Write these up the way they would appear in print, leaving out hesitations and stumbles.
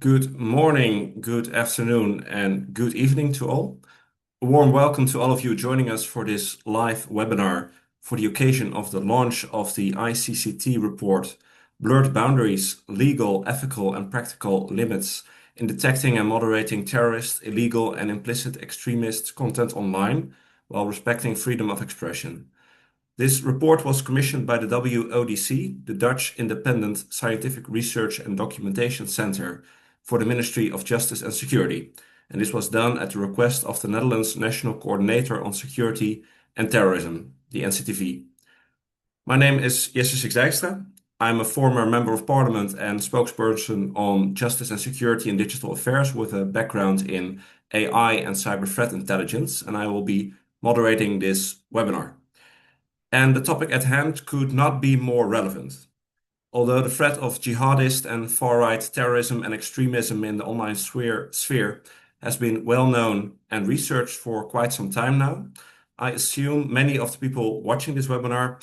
Good morning, good afternoon, and good evening to all. A warm welcome to all of you joining us for this live webinar for the occasion of the launch of the ICCT report, Blurred Boundaries, Legal, Ethical, and Practical Limits in Detecting and Moderating Terrorist, Illegal, and Implicit Extremist Content Online while respecting freedom of expression. This report was commissioned by the WODC, the Dutch Independent Scientific Research and Documentation Center for the Ministry of Justice and Security, and this was done at the request of the Netherlands National Coordinator on Security and Terrorism, the NCTV. My name is Jesse Six-Dijkstra. I'm a former Member of Parliament and spokesperson on justice and security and digital affairs with a background in AI and cyber threat intelligence, and I will be moderating this webinar. And the topic at hand could not be more relevant. Although the threat of jihadist and far-right terrorism and extremism in the online sphere has been well known and researched for quite some time now, I assume many of the people watching this webinar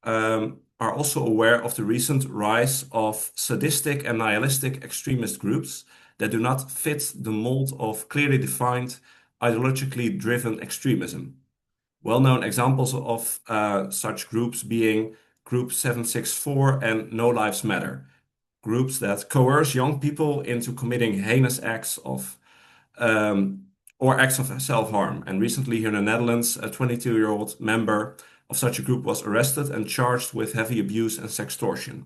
are also aware of the recent rise of sadistic and nihilistic extremist groups that do not fit the mold of clearly defined, ideologically driven extremism. Well-known examples of such groups being Group 764 and No Lives Matter, groups that coerce young people into committing heinous acts of or acts of self-harm. And recently here in the Netherlands, a 22-year-old member of such a group was arrested and charged with heavy abuse and sextortion.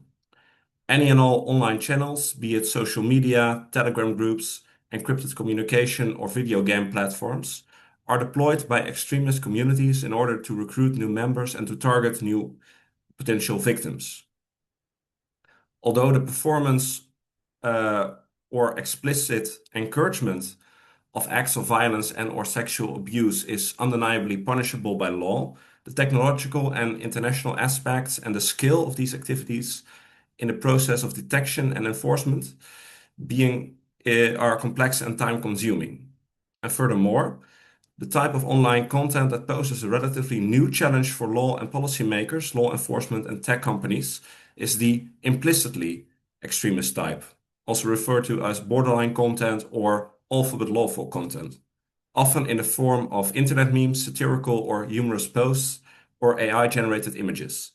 Any and all online channels, be it social media, Telegram groups, encrypted communication, or video game platforms, are deployed by extremist communities in order to recruit new members and to target new potential victims. Although the performance or explicit encouragement of acts of violence and/or sexual abuse is undeniably punishable by law, the technological and international aspects and the scale of these activities in the process of detection and enforcement are complex and time-consuming. And furthermore, the type of online content that poses a relatively new challenge for law and policymakers, law enforcement, and tech companies is the implicitly extremist type, also referred to as borderline content or awful but lawful content, often in the form of internet memes, satirical or humorous posts, or AI-generated images.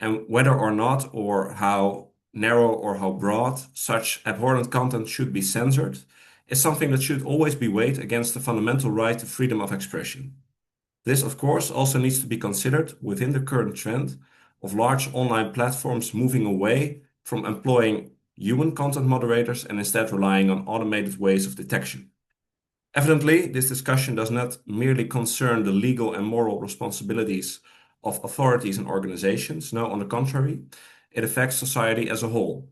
And whether or not, or how narrow or how broad such abhorrent content should be censored is something that should always be weighed against the fundamental right to freedom of expression. This, of course, also needs to be considered within the current trend of large online platforms moving away from employing human content moderators and instead relying on automated ways of detection. Evidently, this discussion does not merely concern the legal and moral responsibilities of authorities and organizations. No, on the contrary, it affects society as a whole.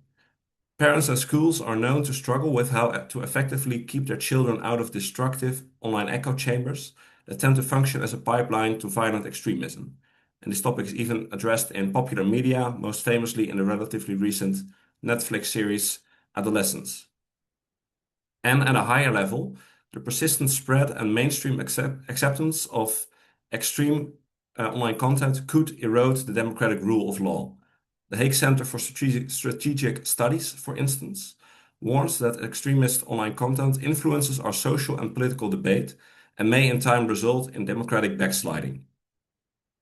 Parents and schools are known to struggle with how to effectively keep their children out of destructive online echo chambers that tend to function as a pipeline to violent extremism. And this topic is even addressed in popular media, most famously in the relatively recent Netflix series Adolescence. And at a higher level, the persistent spread and mainstream acceptance of extreme online content could erode the democratic rule of law. The Hague Center for Strategic Studies, for instance, warns that extremist online content influences our social and political debate and may in time result in democratic backsliding.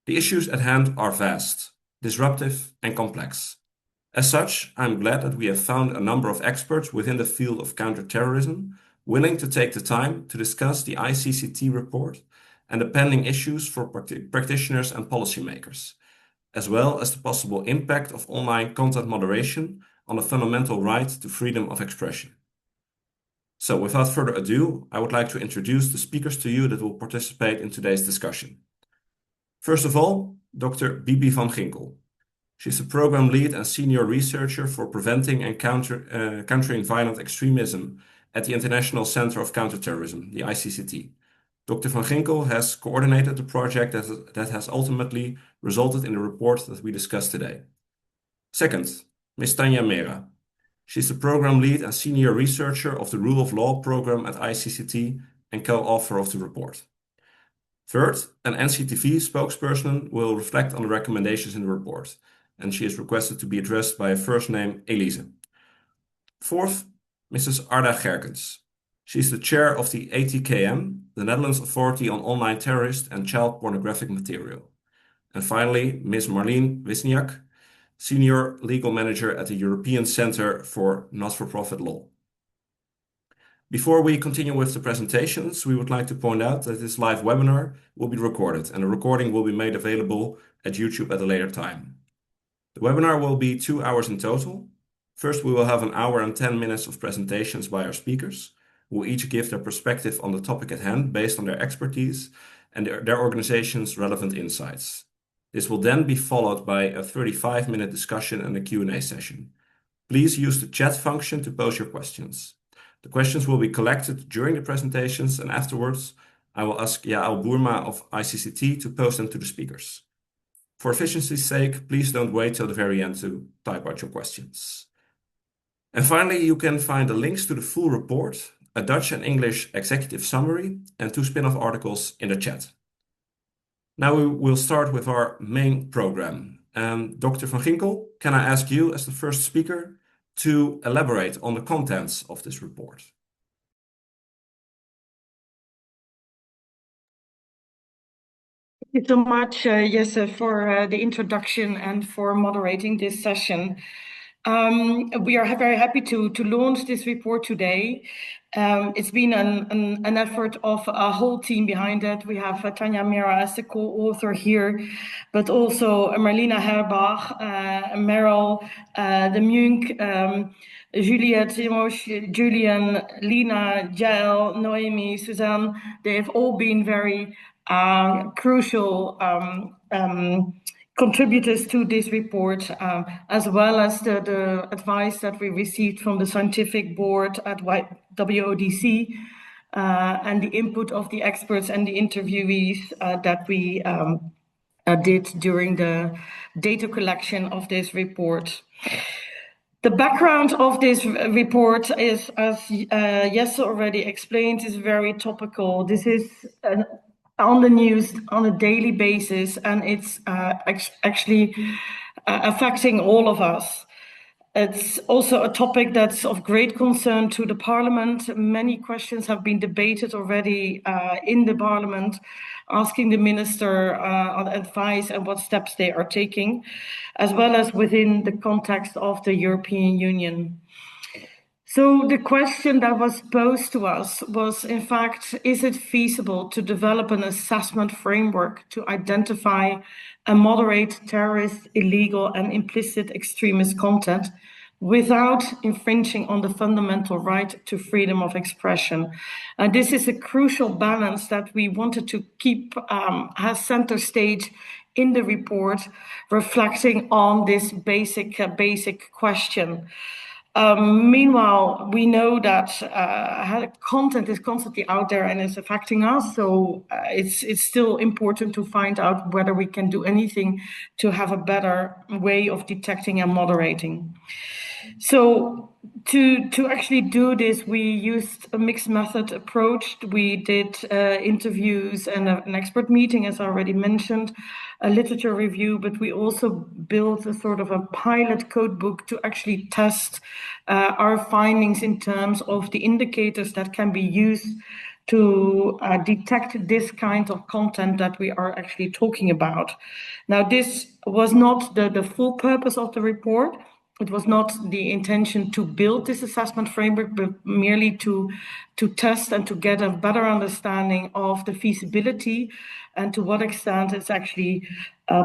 The issues at hand are vast, disruptive, and complex. As such, I'm glad that we have found a number of experts within the field of counterterrorism willing to take the time to discuss the ICCT report and the pending issues for practitioners and policymakers, as well as the possible impact of online content moderation on the fundamental right to freedom of expression. So without further ado, I would like to introduce the speakers to you that will participate in today's discussion. First of all, Dr. Bibi van Ginkel. She's a program lead and senior researcher for preventing and countering violent extremism at the International Center of Counterterrorism, the ICCT. Dr. van Ginkel has coordinated the project that has ultimately resulted in the report that we discussed today. Second, Ms. Tanja Mera. She's the program lead and senior researcher of the Rule of Law program at ICCT and co-author of the report. Third, an NCTV spokesperson will reflect on the recommendations in the report, and she is requested to be addressed by a first name Elise. Fourth, Mrs. Arda Gerkens. She's the chair of the ATKM, the Netherlands Authority on Online Terrorist and Child Pornographic Material. And finally, Ms. Marleen Wisniak, Senior Legal Manager at the European Centre for Not-for-Profit Law. Before we continue with the presentations, we would like to point out that this live webinar will be recorded, and the recording will be made available at YouTube at a later time. The webinar will be 2 hours in total. First, we will have an hour and 10 minutes of presentations by our speakers, who will each give their perspective on the topic at hand based on their expertise and their organization's relevant insights. This will then be followed by a 35-minute discussion and a Q&A session. Please use the chat function to pose your questions. The questions will be collected during the presentations, and afterwards, I will ask Yael Boerma of ICCT to post them to the speakers. For efficiency's sake, please don't wait till the very end to type out your questions. And finally, you can find the links to the full report, a Dutch and English executive summary, and 2 spin-off articles in the chat. Now we will start with our main program. Dr. van Ginkel, can I ask you as the first speaker to elaborate on the contents of this report? Thank you so much, Jesse, for the introduction and for moderating this session. We are very happy to launch this report today. It's been an effort of a whole team behind it. We have Tanya Mira as the co-author here, but also Marlina Herbach, Meryl, the Munk, Juliette, Julian, Lina, Jael, Noemi, Suzanne. They have all been very crucial contributors to this report, as well as the advice that we received from the scientific board at WODC, and the input of the experts and the interviewees that we did during the data collection of this report. The background of this report is, as Jesse already explained, is very topical. This is on the news on a daily basis, and it's actually affecting all of us. It's also a topic that's of great concern to the Parliament. Many questions have been debated already in the Parliament, asking the Minister on advice and what steps they are taking, as well as within the context of the European Union. So the question that was posed to us was, in fact, is it feasible to develop an assessment framework to identify and moderate terrorist, illegal, and implicit extremist content without infringing on the fundamental right to freedom of expression? And this is a crucial balance that we wanted to keep as center stage in the report, reflecting on this basic question. Meanwhile, we know that content is constantly out there and is affecting us, so it's still important to find out whether we can do anything to have a better way of detecting and moderating. So to actually do this, we used a mixed method approach. We did interviews and an expert meeting, as I already mentioned, a literature review, but we also built a sort of a pilot code book to actually test our findings in terms of the indicators that can be used to detect this kind of content that we are actually talking about. Now, this was not the full purpose of the report. It was not the intention to build this assessment framework, but merely to test and to get a better understanding of the feasibility and to what extent it's actually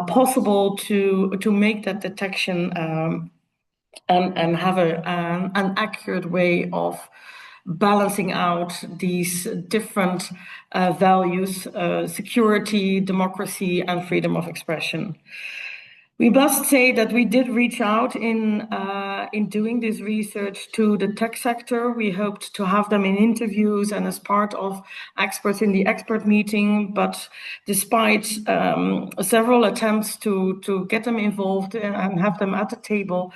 possible to make that detection and have an accurate way of balancing out these different values, security, democracy, and freedom of expression. We must say that we did reach out in doing this research to the tech sector. We hoped to have them in interviews and as part of experts in the expert meeting, but despite several attempts to get them involved and have them at the table,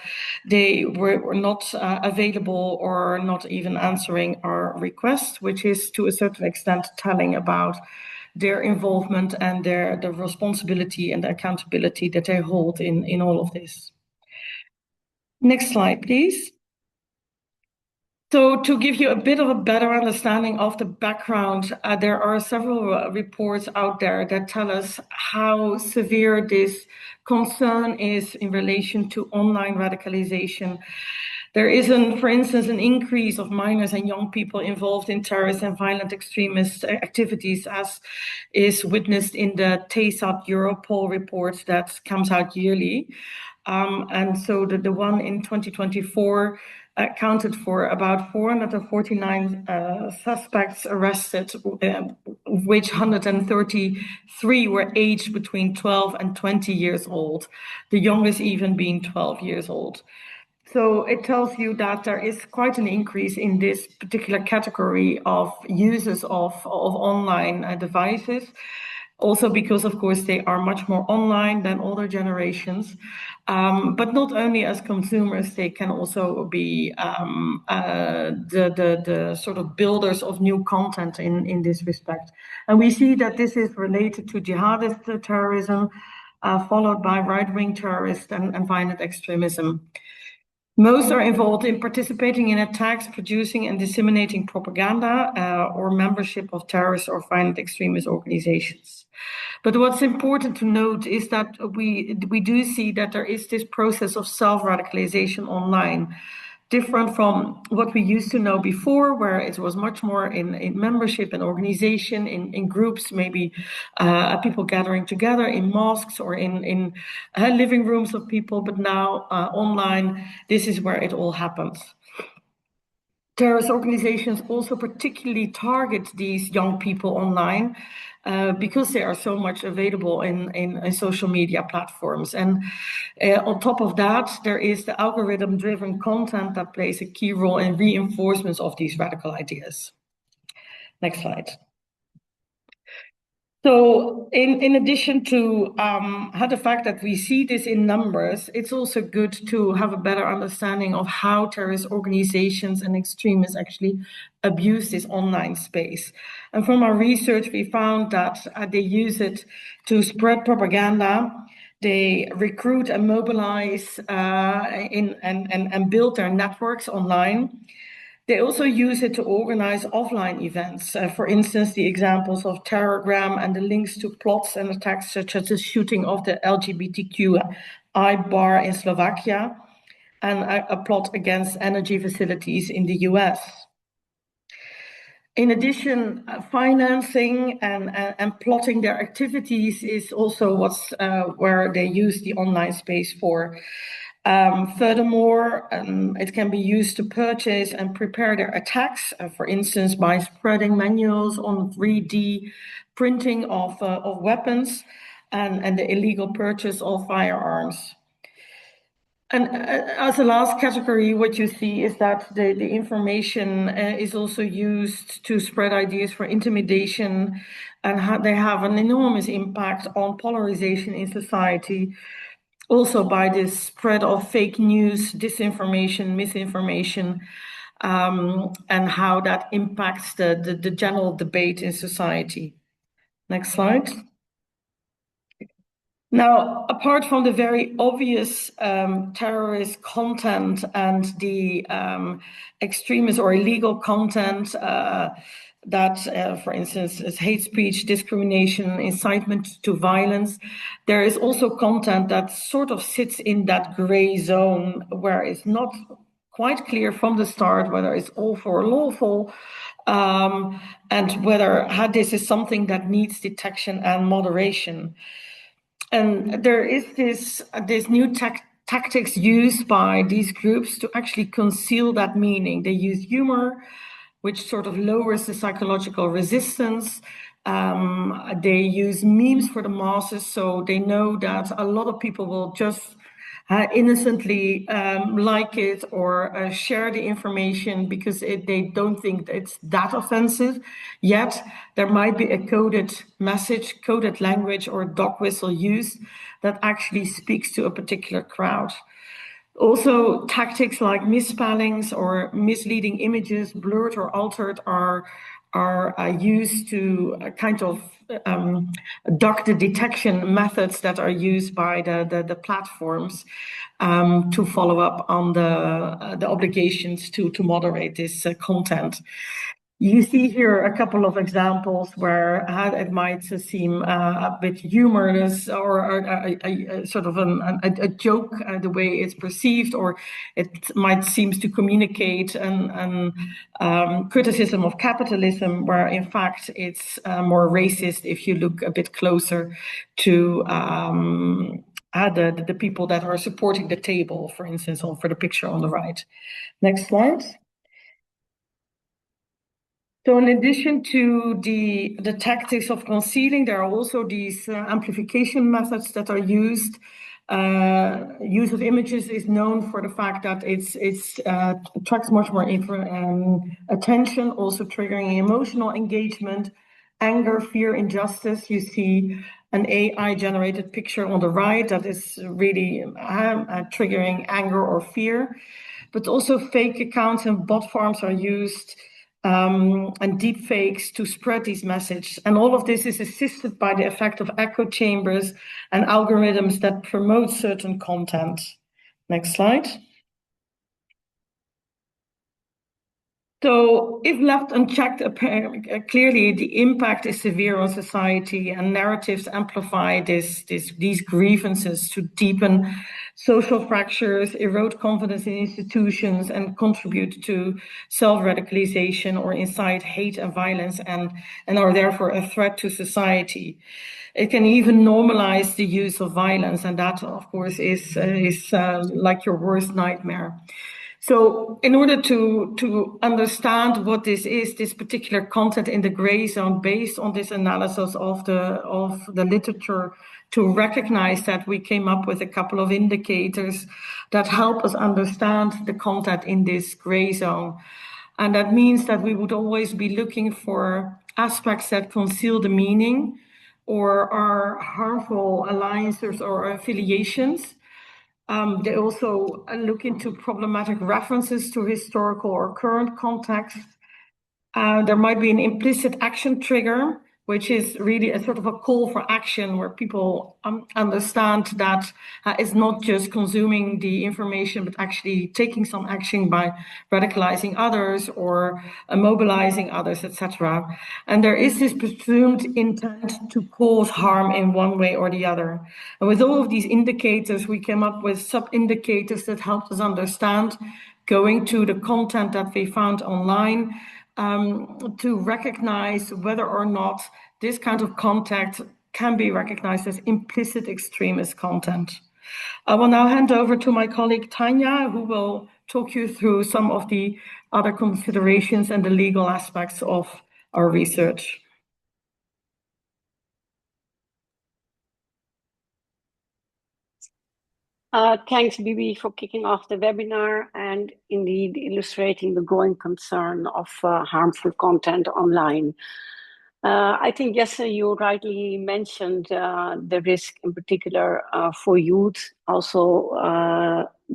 they were not available or not even answering our request, which is to a certain extent telling about their involvement and the responsibility and the accountability that they hold in all of this. Next slide, please. So to give you a bit of a better understanding of the background, there are several reports out there that tell us how severe this concern is in relation to online radicalization. There is, for instance, an increase of minors and young people involved in terrorist and violent extremist activities, as is witnessed in the TASAT Europol report that comes out yearly. And so the one in 2024 accounted for about 449 suspects arrested, of which 133 were aged between 12 and 20 years old, the youngest even being 12 years old. So it tells you that there is quite an increase in this particular category of users of online devices. Also because, of course, they are much more online than older generations. But not only as consumers, they can also be the sort of builders of new content in this respect. And we see that this is related to jihadist terrorism, followed by right-wing terrorists and violent extremism. Most are involved in participating in attacks, producing and disseminating propaganda, or membership of terrorist or violent extremist organizations. But what's important to note is that we do see that there is this process of self-radicalization online, different from what we used to know before, where it was much more in membership and organization, in groups, maybe people gathering together in mosques or in living rooms of people. But now online, this is where it all happens. Terrorist organizations also particularly target these young people online because they are so much available in social media platforms. And on top of that, there is the algorithm-driven content that plays a key role in reinforcements of these radical ideas. Next slide. So in addition to the fact that we see this in numbers, it's also good to have a better understanding of how terrorist organizations and extremists actually abuse this online space. And from our research, we found that they use it to spread propaganda. They recruit and mobilize and build their networks online. They also use it to organize offline events. For instance, the examples of Terrorgram and the links to plots and attacks such as the shooting of the LGBTQI bar in Slovakia and a plot against energy facilities in the US. In addition, financing and plotting their activities is also where they use the online space for. Furthermore, it can be used to purchase and prepare their attacks, for instance, by spreading manuals on 3D printing of weapons and the illegal purchase of firearms. And as a last category, what you see is that the information is also used to spread ideas for intimidation, and they have an enormous impact on polarization in society. Also by the spread of fake news, disinformation, misinformation, and how that impacts the general debate in society. Next slide. Now, apart from the very obvious terrorist content and the extremist or illegal content that, for instance, is hate speech, discrimination, incitement to violence, there is also content that sort of sits in that gray zone where it's not quite clear from the start whether it's awful or lawful, and whether this is something that needs detection and moderation. And there is this new tactics used by these groups to actually conceal that meaning. They use humor, which sort of lowers the psychological resistance. They use memes for the masses, so they know that a lot of people will just innocently like it or share the information because they don't think it's that offensive. Yet there might be a coded message, coded language, or dog whistle used that actually speaks to a particular crowd. Also, tactics like misspellings or misleading images, blurred or altered, are are used to kind of duck the detection methods that are used by the platforms to follow up on the obligations to moderate this content. You see here a couple of examples where it might seem a bit humorous or a sort of a joke, the way it's perceived, or it might seem to communicate an criticism of capitalism, where in fact it's more racist if you look a bit closer to the people that are supporting the table, for instance, or for the picture on the right. Next slide. So in addition to the tactics of concealing, there are also these amplification methods that are used. Use of images is known for the fact that it attracts much more attention, also triggering emotional engagement, anger, fear, injustice. You see an AI-generated picture on the right that is really triggering anger or fear. But also fake accounts and bot farms are used and deep fakes to spread these messages. And all of this is assisted by the effect of echo chambers and algorithms that promote certain content. Next slide. So if left unchecked, clearly the impact is severe on society, and narratives amplify these grievances to deepen social fractures, erode confidence in institutions, and contribute to self-radicalization or incite hate and violence, and are therefore a threat to society. It can even normalize the use of violence, and that, of course, is like your worst nightmare. So in order to understand what this is, this particular content in the gray zone, based on this analysis of the literature, to recognize that, we came up with a couple of indicators that help us understand the content in this gray zone. And that means that we would always be looking for aspects that conceal the meaning or are harmful alliances or affiliations. They also look into problematic references to historical or current context. There might be an implicit action trigger, which is really a sort of a call for action, where people understand that it's not just consuming the information, but actually taking some action by radicalizing others or mobilizing others, etc. And there is this presumed intent to cause harm in one way or the other. And with all of these indicators, we came up with sub-indicators that helped us understand, going to the content that we found online, to recognize whether or not this kind of content can be recognized as implicit extremist content. I will now hand over to my colleague Tanya, who will talk you through some of the other considerations and the legal aspects of our research. Thanks, Bibi, for kicking off the webinar and indeed illustrating the growing concern of harmful content online. I think, Jesse, you rightly mentioned the risk in particular for youth, also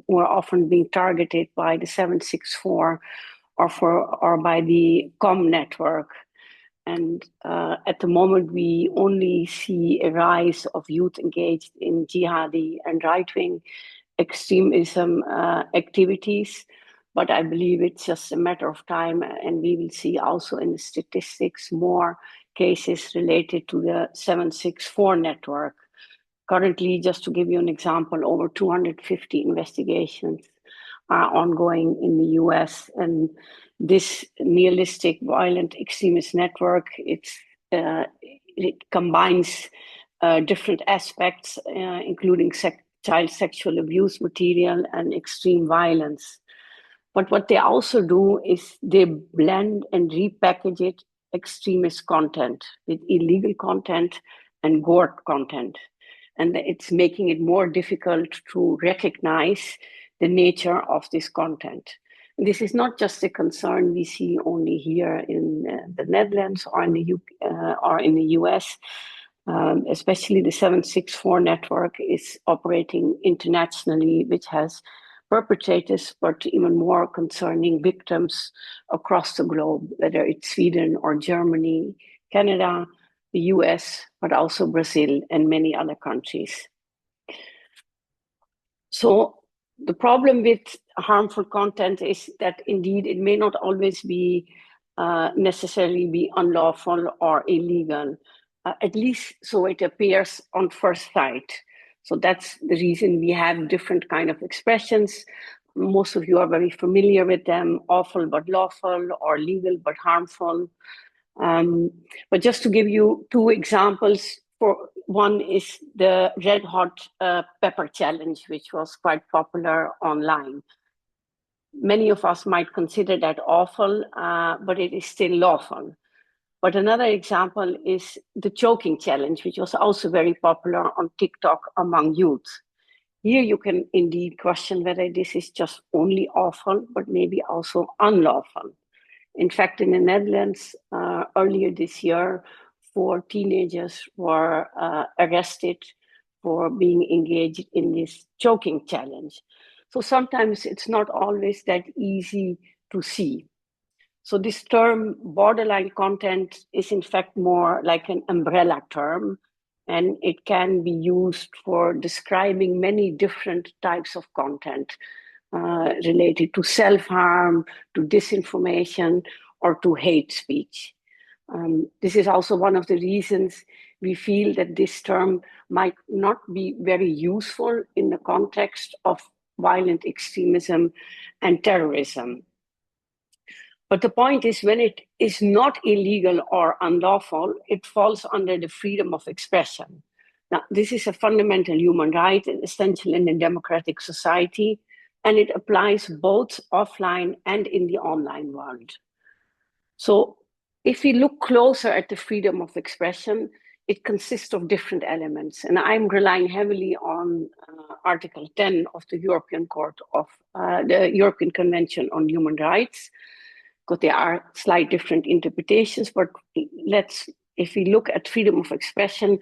who are often being targeted by the 764 or by the COM network. And at the moment, we only see a rise of youth engaged in jihadi and right-wing extremism activities. But I believe it's just a matter of time, and we will see also in the statistics more cases related to the 764 network. Currently, just to give you an example, over 250 investigations are ongoing in the US, and this nihilistic violent extremist network, it combines different aspects, including child sexual abuse material and extreme violence. But what they also do is they blend and repackage it extremist content with illegal content and gore content. And it's making it more difficult to recognize the nature of this content. And this is not just a concern we see only here in the Netherlands or in the US. Especially the 764 network is operating internationally, which has perpetrators, but even more concerning victims across the globe, whether it's Sweden or Germany, Canada, the US, but also Brazil and many other countries. So the problem with harmful content is that indeed it may not always be necessarily be unlawful or illegal, at least so it appears on first sight. So that's the reason we have different kind of expressions. Most of you are very familiar with them: awful but lawful, or legal but harmful. But just to give you two examples, for one is the red hot pepper challenge, which was quite popular online. Many of us might consider that awful, but it is still lawful. But another example is the choking challenge, which was also very popular on TikTok among youth. Here you can indeed question whether this is just only awful, but maybe also unlawful. In fact, in the Netherlands, earlier this year, 4 teenagers were arrested for being engaged in this choking challenge. So sometimes it's not always that easy to see. So this term borderline content is in fact more like an umbrella term, and it can be used for describing many different types of content related to self-harm, to disinformation, or to hate speech. This is also one of the reasons we feel that this term might not be very useful in the context of violent extremism and terrorism. But the point is, when it is not illegal or unlawful, it falls under the freedom of expression. Now, this is a fundamental human right and essential in a democratic society, and it applies both offline and in the online world. So if we look closer at the freedom of expression, it consists of different elements. And I'm relying heavily on Article 10 of the European the European Convention on Human Rights, because there are slight different interpretations. But if we look at freedom of expression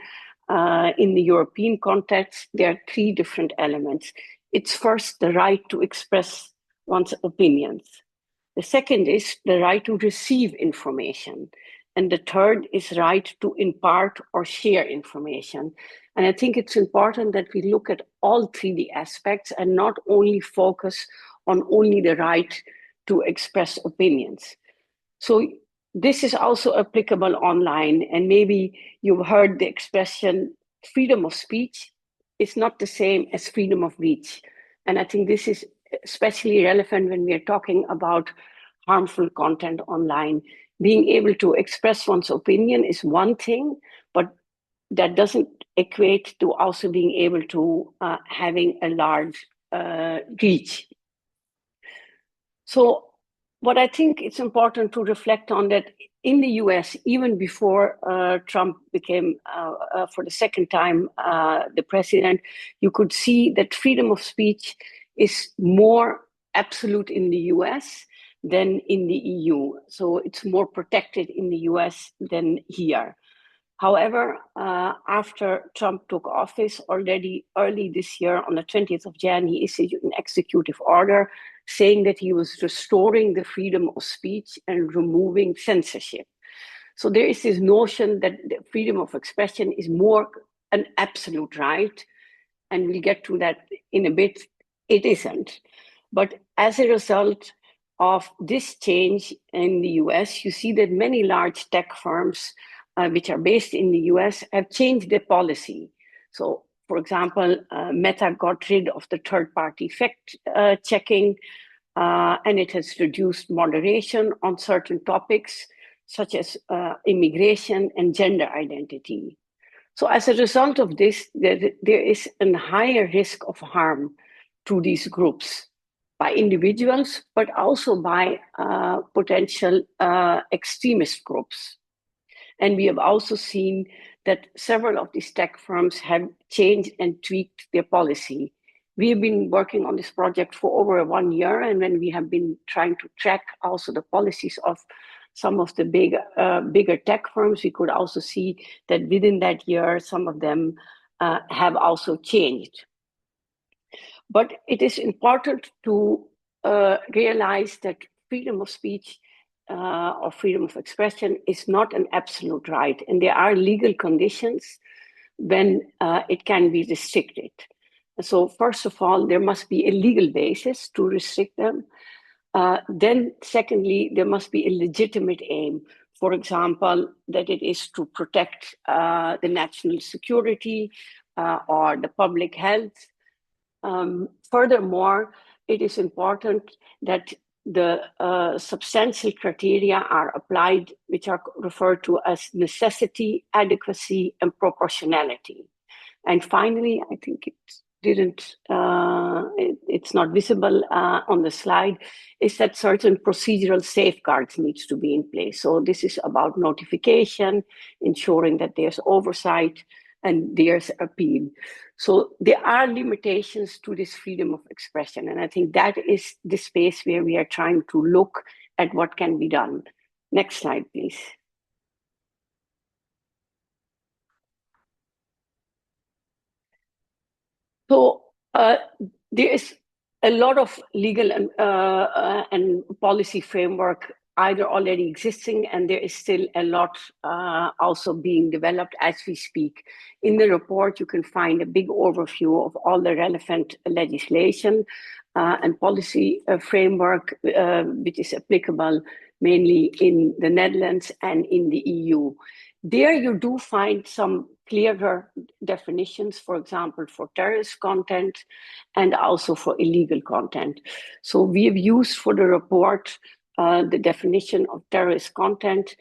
in the European context, there are 3 different elements. It's first the right to express one's opinions. The second is the right to receive information. And the third is right to impart or share information. And I think it's important that we look at all 3 aspects and not only focus on only the right to express opinions. So this is also applicable online. And maybe you've heard the expression freedom of speech is not the same as freedom of reach. And I think this is especially relevant when we are talking about harmful content online. Being able to express one's opinion is one thing, but that doesn't equate to also being able to having a large reach. So what I think it's important to reflect on that in the US, even before Trump became, for the second time, the president, you could see that freedom of speech is more absolute in the US than in the EU. So it's more protected in the US than here. However, after Trump took office already early this year, on the 20th of January, he issued an executive order saying that he was restoring the freedom of speech and removing censorship. So there is this notion that the freedom of expression is more an absolute right, and we'll get to that in a bit. It isn't. But as a result of this change in the US, you see that many large tech firms which are based in the US have changed their policy. So, for example, Meta got rid of the third-party fact checking, and it has reduced moderation on certain topics, such as immigration and gender identity. So as a result of this, there is a higher risk of harm to these groups by individuals, but also by potential extremist groups. And we have also seen that several of these tech firms have changed and tweaked their policy. We have been working on this project for over 1 year, and when we have been trying to track also the policies of some of the bigger tech firms, we could also see that within that year, some of them have also changed. But it is important to realize that freedom of speech or freedom of expression is not an absolute right, and there are legal conditions when it can be restricted. So first of all, there must be a legal basis to restrict them. Then secondly, there must be a legitimate aim. For example, that it is to protect the national security or the public health. Furthermore, it is important that the substantial criteria are applied, which are referred to as necessity, adequacy, and proportionality. And finally, I think it's not visible on the slide, is that certain procedural safeguards needs to be in place. So this is about notification, ensuring that there's oversight, and there's appeal. So there are limitations to this freedom of expression. And I think that is the space where we are trying to look at what can be done. Next slide, please. So there is a lot of legal and policy framework either already existing, and there is still a lot also being developed as we speak. In the report, you can find a big overview of all the relevant legislation and policy framework which is applicable mainly in the Netherlands and in the EU. There you do find some clearer definitions, for example, for terrorist content and also for illegal content. So we have used for the report the definition of terrorist content,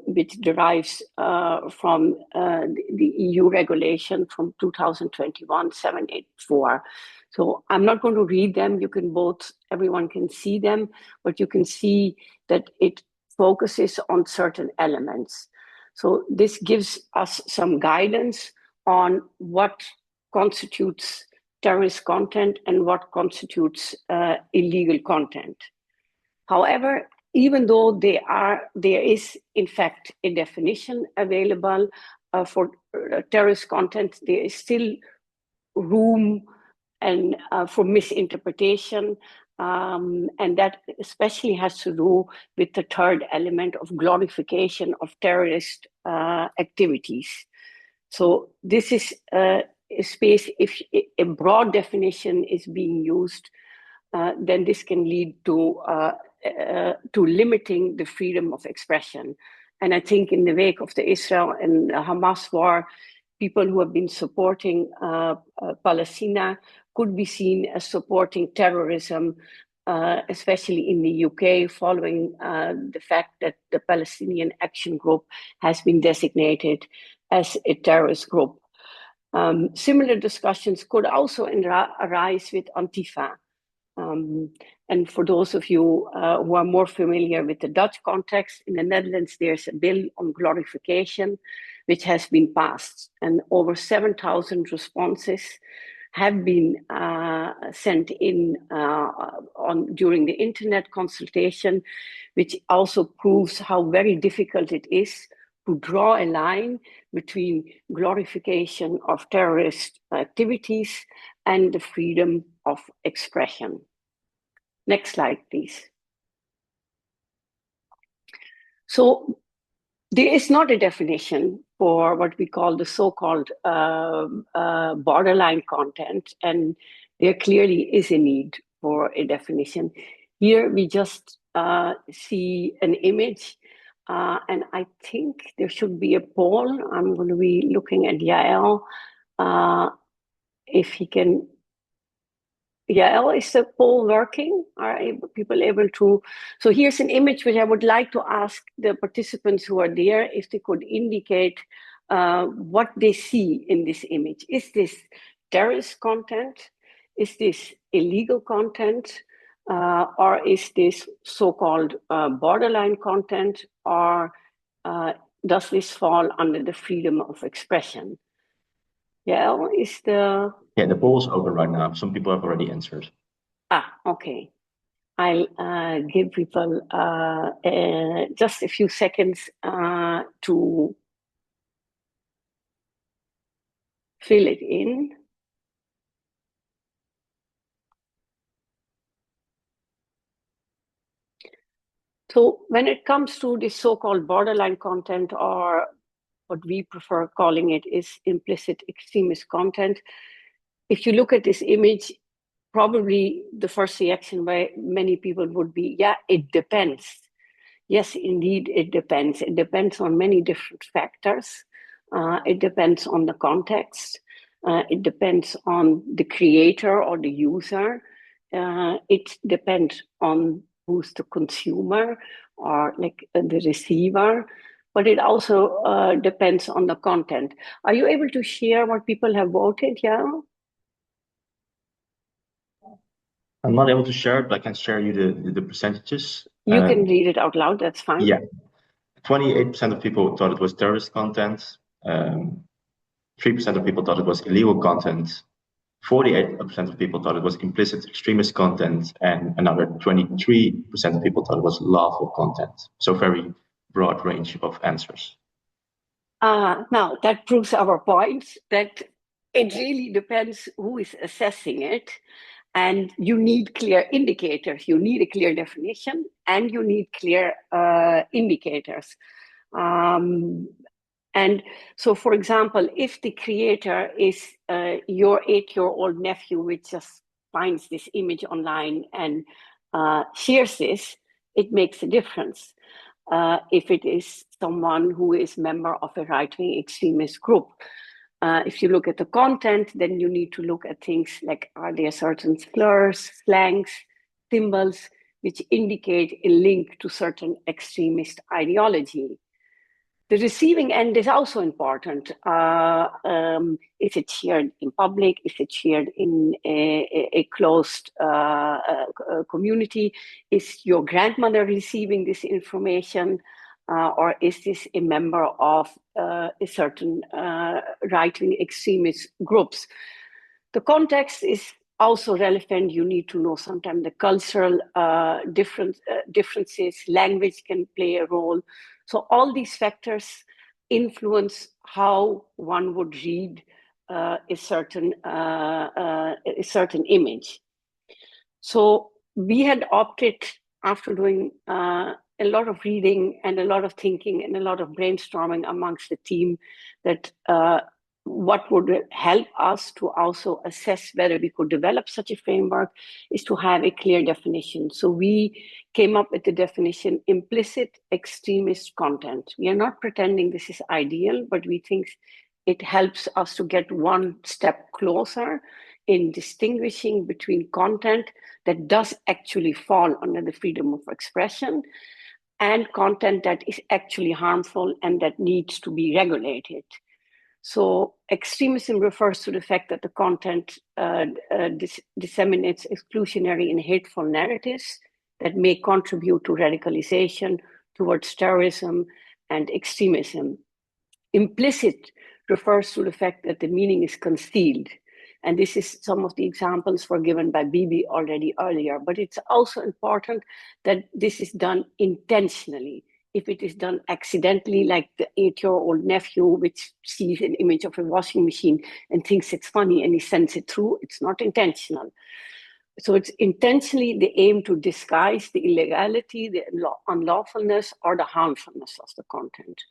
which derives from the EU regulation from 2021/784. So I'm not going to read them. You can everyone can see them, but you can see that it focuses on certain elements. So this gives us some guidance on what constitutes terrorist content and what constitutes illegal content. However, even though there is in fact a definition available for terrorist content, there is still room and for misinterpretation. And that especially has to do with the third element of glorification of terrorist activities. So this is a space, if a broad definition is being used, then this can lead to limiting the freedom of expression. And I think in the wake of the Israel and Hamas war, people who have been supporting Palestine could be seen as supporting terrorism, especially in the UK, following the fact that the Palestinian Action Group has been designated as a terrorist group. Similar discussions could also arise with Antifa. And for those of you who are more familiar with the Dutch context, in the Netherlands, there's a bill on glorification, which has been passed. And over 7,000 responses have been sent in during the internet consultation, which also proves how very difficult it is to draw a line between glorification of terrorist activities and the freedom of expression. Next slide, please. So there is not a definition for what we call the so-called borderline content, and there clearly is a need for a definition. Here we just see an image, and I think there should be a poll. I'm going to be looking at Yael, if he can. Yael, is the poll working? Are people able to? So here's an image which I would like to ask the participants who are there if they could indicate what they see in this image. Is this terrorist content? Is this illegal content? Or is this so-called borderline content? Or does this fall under the freedom of expression? Yael, is the... Yeah, the poll is open right now. Some people have already answered. Okay. I'll give people just a few seconds to fill it in. So when it comes to this so-called borderline content, or what we prefer calling it is implicit extremist content, if you look at this image, probably the first reaction by many people would be, yeah, it depends. Yes, indeed, it depends. It depends on many different factors. It depends on the context. It depends on the creator or the user. It depends on who's the consumer or like the receiver. But it also depends on the content. Are you able to share what people have voted? Yeah. I'm not able to share it, but I can share you the percentages. You can read it out loud, that's fine. Yeah. 28% of people thought it was terrorist content. 3% of people thought it was illegal content. 48% of people thought it was implicit extremist content, and another 23% of people thought it was lawful content. So very broad range of answers. Now, that proves our point that it really depends who is assessing it. And you need clear indicators. You need a clear definition, and you need clear indicators. And so, for example, if the creator is your 8-year-old nephew, which just finds this image online and shares this, it makes a difference. If it is someone who is member of a right-wing extremist group. If you look at the content, then you need to look at things like, are there certain slurs, slangs, symbols, which indicate a link to certain extremist ideology. The receiving end is also important. Is it shared in public? Is it shared in a closed community? Is your grandmother receiving this information? Or is this a member of a certain right-wing extremist groups? The context is also relevant. You need to know sometimes the cultural differences, language can play a role. So all these factors influence how one would read a certain image. So we had opted, after doing a lot of reading and a lot of thinking and a lot of brainstorming amongst the team, that what would help us to also assess whether we could develop such a framework is to have a clear definition. So we came up with the definition implicit extremist content. We are not pretending this is ideal, but we think it helps us to get one step closer in distinguishing between content that does actually fall under the freedom of expression and content that is actually harmful and that needs to be regulated. So extremism refers to the fact that the content disseminates exclusionary and hateful narratives that may contribute to radicalization towards terrorism and extremism. Implicit refers to the fact that the meaning is concealed. And this is some of the examples were given by Bibi already earlier, but it's also important that this is done intentionally. If it is done accidentally, like the 8-year-old nephew, which sees an image of a washing machine and thinks it's funny and he sends it through, it's not intentional. So it's intentionally the aim to disguise the illegality, the unlawfulness, or the harmfulness of the content.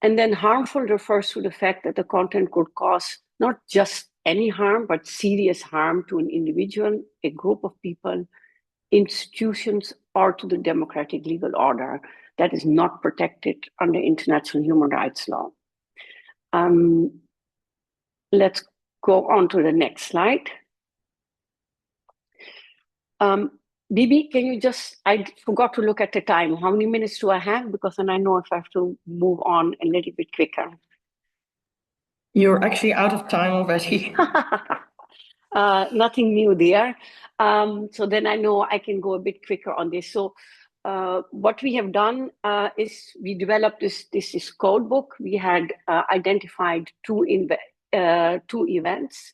And then harmful refers to the fact that the content could cause not just any harm, but serious harm to an individual, a group of people, institutions, or to the democratic legal order that is not protected under international human rights law. Let's go on to the next slide. Bibi, can you I forgot to look at the time. How many minutes do I have? Because then I know if I have to move on a little bit quicker. You're actually out of time already. Nothing new there. So then I know I can go a bit quicker on this. So what we have done is we developed this code book. We had identified two events,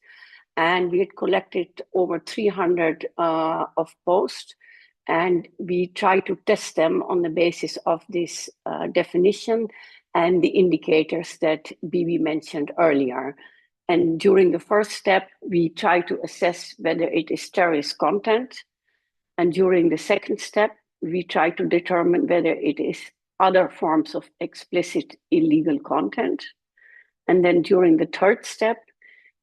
and we had collected over 300 of posts, and we tried to test them on the basis of this definition and the indicators that Bibi mentioned earlier. And during the first step, we try to assess whether it is terrorist content. And during the second step, we try to determine whether it is other forms of explicit illegal content. And then during the third step,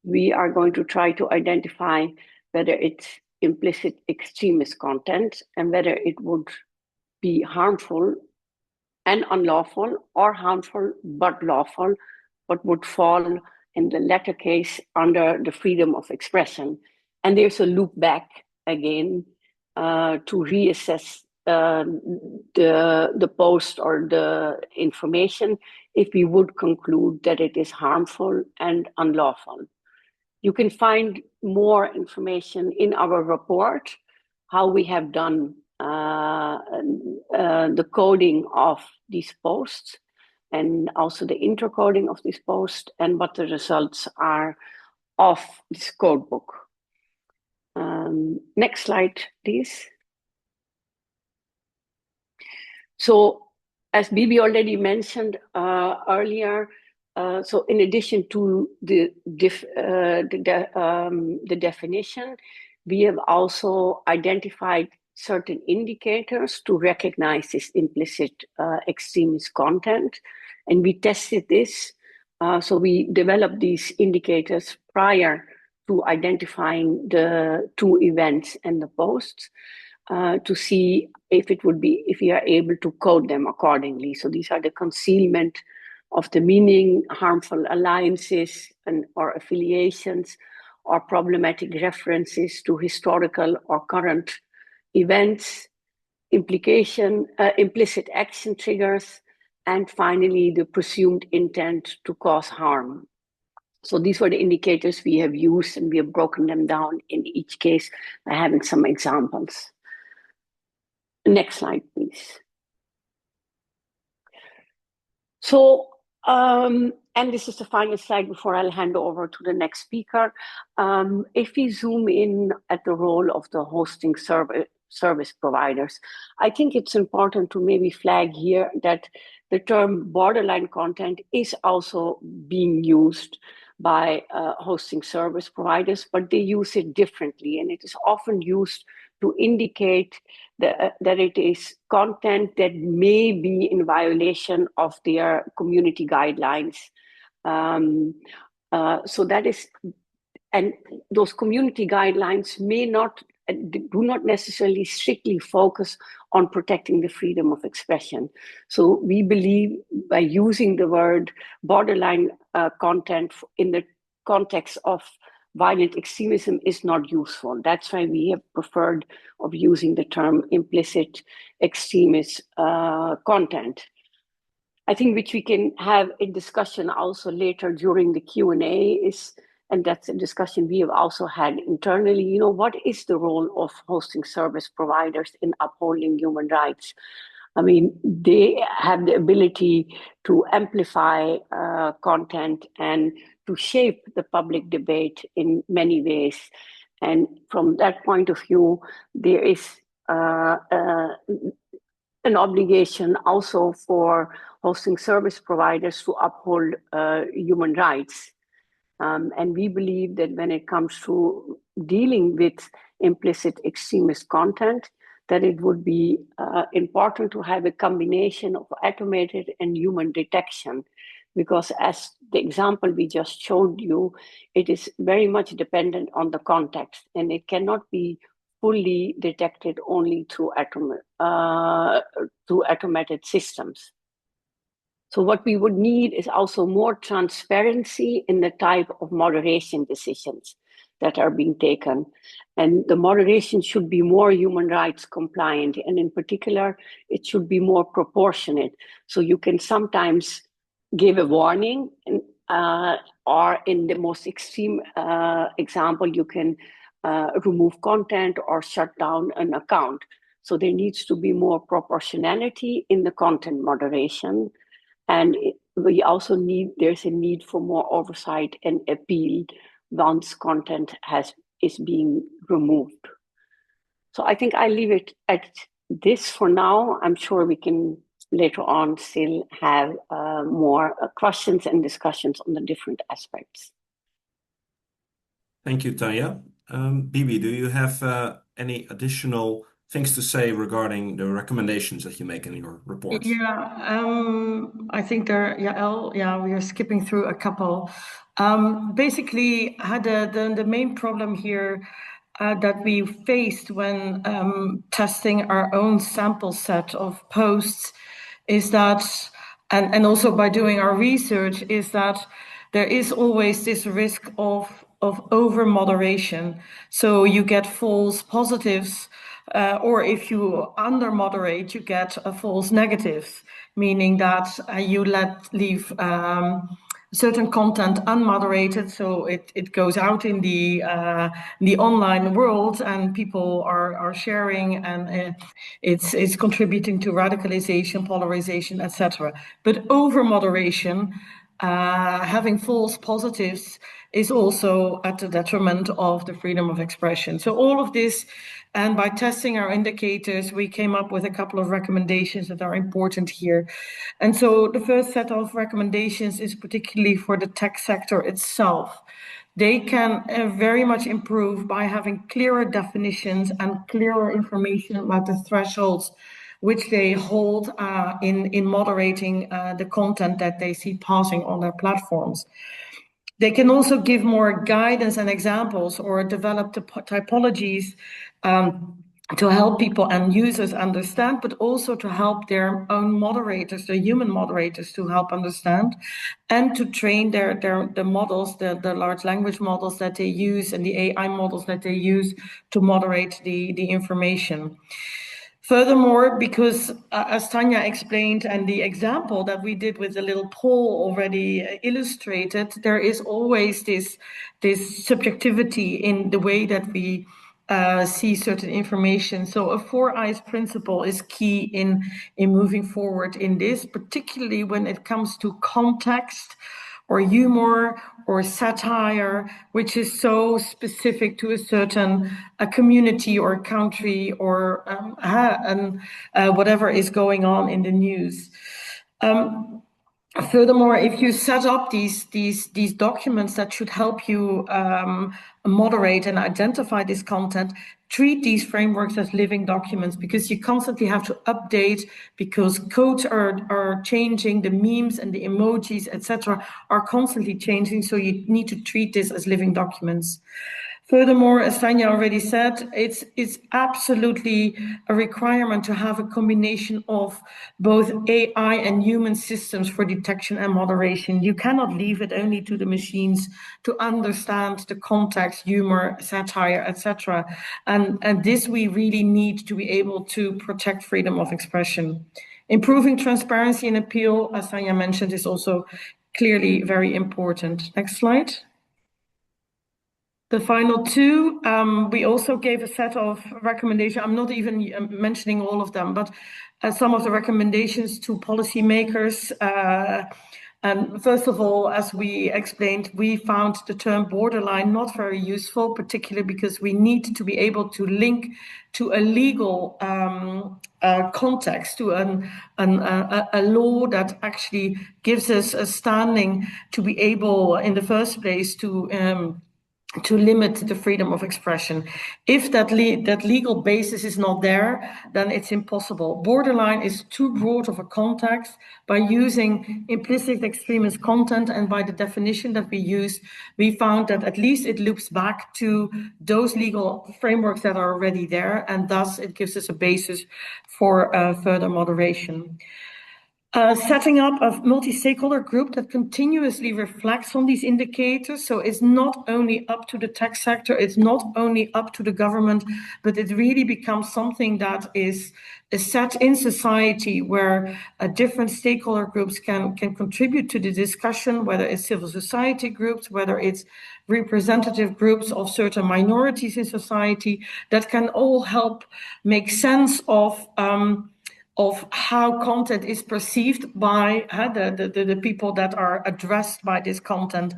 we are going to try to identify whether it's implicit extremist content and whether it would be harmful and unlawful, or harmful but lawful, but would fall in the latter case under the freedom of expression. And there's a loop back again to reassess the post or the information if we would conclude that it is harmful and unlawful. You can find more information in our report, how we have done the coding of these posts and also the intercoding of this post and what the results are of this code book. Next slide, please. So as Bibi already mentioned earlier, so in addition to the definition, we have also identified certain indicators to recognize this implicit extremist content. And we tested this. So we developed these indicators prior to identifying the two events and the posts to see if we are able to code them accordingly. So these are the concealment of the meaning, harmful alliances or affiliations, or problematic references to historical or current events, implicit action triggers, and finally, the presumed intent to cause harm. So these were the indicators we have used, and we have broken them down in each case by having some examples. Next slide, please. So, and this is the final slide before I'll hand over to the next speaker. If we zoom in at the role of the hosting service providers, I think it's important to maybe flag here that the term borderline content is also being used by hosting service providers, but they use it differently, and it is often used to indicate that it is content that may be in violation of their community guidelines. So that is, and those community guidelines do not necessarily strictly focus on protecting the freedom of expression. So we believe by using the word borderline content in the context of violent extremism is not useful. That's why we have preferred of using the term implicit extremist content. I think which we can have a discussion also later during the Q&A is, and that's a discussion we have also had internally, what is the role of hosting service providers in upholding human rights? I mean, they have the ability to amplify content and to shape the public debate in many ways. And from that point of view, there is an obligation also for hosting service providers to uphold human rights. And we believe that when it comes to dealing with implicit extremist content, that it would be important to have a combination of automated and human detection, because as the example we just showed you, it is very much dependent on the context, and it cannot be fully detected only through automated systems. So what we would need is also more transparency in the type of moderation decisions that are being taken. And the moderation should be more human rights compliant. And in particular, it should be more proportionate. So you can sometimes give a warning, or in the most extreme example, you can remove content or shut down an account. So there needs to be more proportionality in the content moderation. And we also there's a need for more oversight and appeal once content is being removed. So I think I leave it at this for now. I'm sure we can later on still have more questions and discussions on the different aspects. Thank you, Tanya. Bibi, do you have any additional things to say regarding the recommendations that you make in your report. I think we are skipping through a couple. Basically, the main problem here that we faced when testing our own sample set of posts is that, and also by doing our research, is that there is always this risk of over moderation. So you get false positives, or if you under moderate, you get false negatives, meaning that you leave certain content unmoderated, so it goes out in the online world, and people are sharing, and it's contributing to radicalization, polarization, etc. But over moderation, having false positives, is also at the detriment of the freedom of expression. So all of this, and by testing our indicators, we came up with a couple of recommendations that are important here. And so the first set of recommendations is particularly for the tech sector itself. They can very much improve by having clearer definitions and clearer information about the thresholds which they hold in moderating the content that they see passing on their platforms. They can also give more guidance and examples, or develop the typologies to help people and users understand, but also to help their own moderators, the human moderators, to help understand, and to train the models, the large language models that they use, and the AI models that they use to moderate the information. Furthermore, because as Tanya explained, and the example that we did with the little poll already illustrated, there is always this subjectivity in the way that we see certain information. So a 4 eyes principle is key in moving forward in this, particularly when it comes to context, or humor, or satire, which is so specific to a certain community or country, or whatever is going on in the news. Furthermore, if you set up these documents that should help you moderate and identify this content, treat these frameworks as living documents, because you constantly have to update, because codes are changing, the memes and the emojis, etc., are constantly changing, so you need to treat this as living documents. Furthermore, as Tanya already said, it's absolutely a requirement to have a combination of both AI and human systems for detection and moderation. You cannot leave it only to the machines to understand the context, humor, satire, etc. And this we really need to be able to protect freedom of expression. Improving transparency and appeal, as Tanya mentioned, is also clearly very important. Next slide. The final two, we also gave a set of recommendations. I'm not even mentioning all of them, but some of the recommendations to policymakers. And first of all, as we explained, we found the term borderline not very useful, particularly because we need to be able to link to a legal context, to a law that actually gives us a standing to be able, in the first place, to limit the freedom of expression. If that legal basis is not there, then it's impossible. Borderline is too broad of a context. By using implicit extremist content, and by the definition that we use, we found that at least it loops back to those legal frameworks that are already there, and thus it gives us a basis for further moderation. Setting up a multi-stakeholder group that continuously reflects on these indicators. So it's not only up to the tech sector, it's not only up to the government, but it really becomes something that is set in society, where different stakeholder groups can contribute to the discussion, whether it's civil society groups, whether it's representative groups of certain minorities in society, that can all help make sense of how content is perceived by the people that are addressed by this content.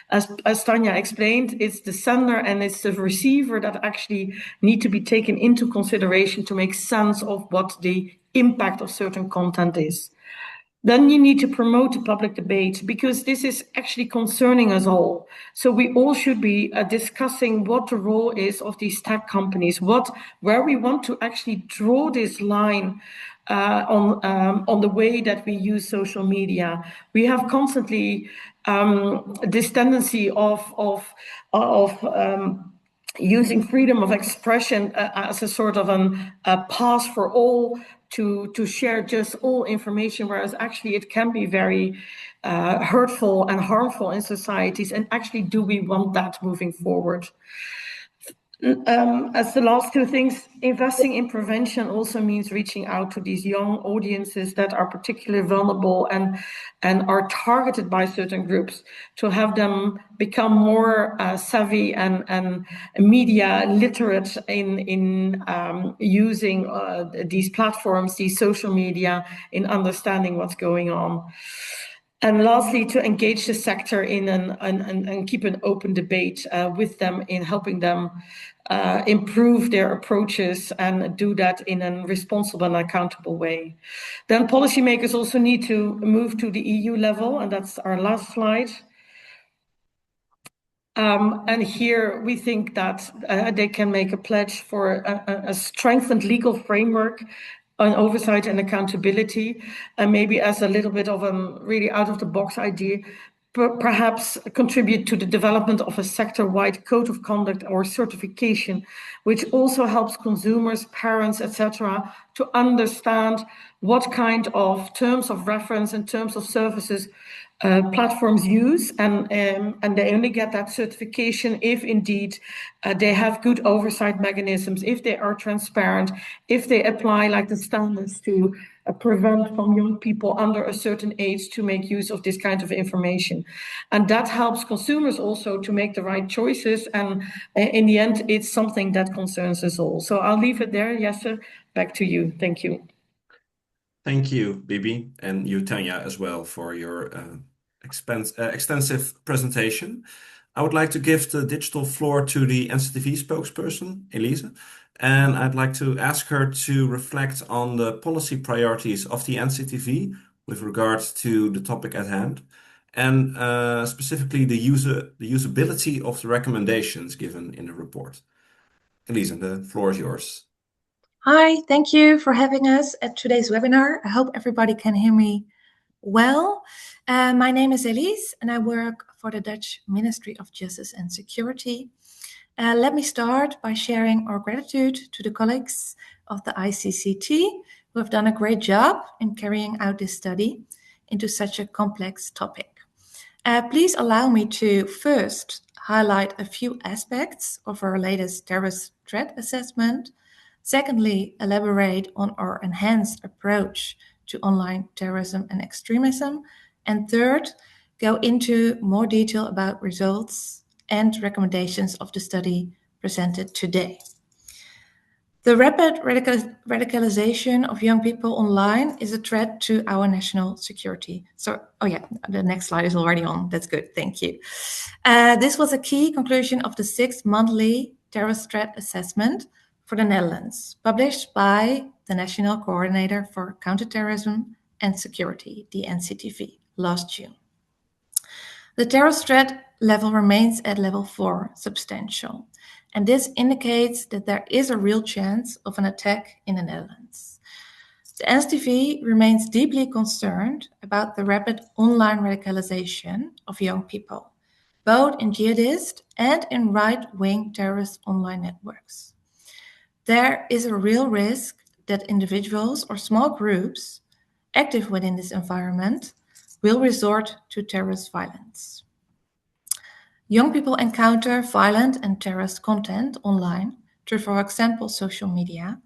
As Tanya explained, it's the sender and it's the receiver that actually need to be taken into consideration to make sense of what the impact of certain content is. then you need to promote the public debate, because this is actually concerning us all. So we all should be discussing what the role is of these tech companies, where we want to actually draw this line on the way that we use social media. We have constantly this tendency of using freedom of expression as a sort of a pass for all to share just all information, whereas actually it can be very hurtful and harmful in societies. And actually, do we want that moving forward? As the last two things, investing in prevention also means reaching out to these young audiences that are particularly vulnerable and are targeted by certain groups, to have them become more savvy and media literate in using these platforms, these social media, in understanding what's going on. And lastly, to engage the sector in and keep an open debate with them, in helping them improve their approaches and do that in a responsible and accountable way. Then policymakers also need to move to the EU level, and that's our last slide. And here we think that they can make a pledge for a strengthened legal framework on oversight and accountability, and maybe as a little bit of a really out-of-the-box idea, perhaps contribute to the development of a sector-wide code of conduct or certification, which also helps consumers, parents, etc., to understand what kind of terms of reference and terms of services platforms use, and they only get that certification if indeed they have good oversight mechanisms, if they are transparent, if they apply like the standards to prevent from young people under a certain age to make use of this kind of information. And that helps consumers also to make the right choices, and in the end it's something that concerns us all. So I'll leave it there. Jesse, back to you. Thank you. Thank you, Bibi, and you, Tanya, as well, for your extensive presentation. I would like to give the digital floor to the NCTV spokesperson, Elise, and I'd like to ask her to reflect on the policy priorities of the NCTV with regards to the topic at hand, and specifically the usability of the recommendations given in the report. Elise, the floor is yours. Hi, thank you for having us at today's webinar. I hope everybody can hear me well. My name is Elise and I work for the Dutch Ministry of Justice and Security. Let me start by sharing our gratitude to the colleagues of the ICCT who have done a great job in carrying out this study into such a complex topic. Please allow me to first highlight a few aspects of our latest terrorist threat assessment. Secondly, elaborate on our enhanced approach to online terrorism and extremism. And third, go into more detail about results and recommendations of the study presented today. The rapid radicalization of young people online is a threat to our national security. So, the next slide is already on. That's good. Thank you. This was a key conclusion of the 6th monthly terrorist threat assessment for the Netherlands, published by the National Coordinator for Counter-Terrorism and Security, the NCTV, last June. The terrorist threat level remains at level 4, substantial, and this indicates that there is a real chance of an attack in the Netherlands. The NCTV remains deeply concerned about the rapid online radicalization of young people, both in jihadist and in right-wing terrorist online networks. There is a real risk that individuals or small groups active within this environment will resort to terrorist violence. Young people encounter violent and terrorist content online through, for example, social media,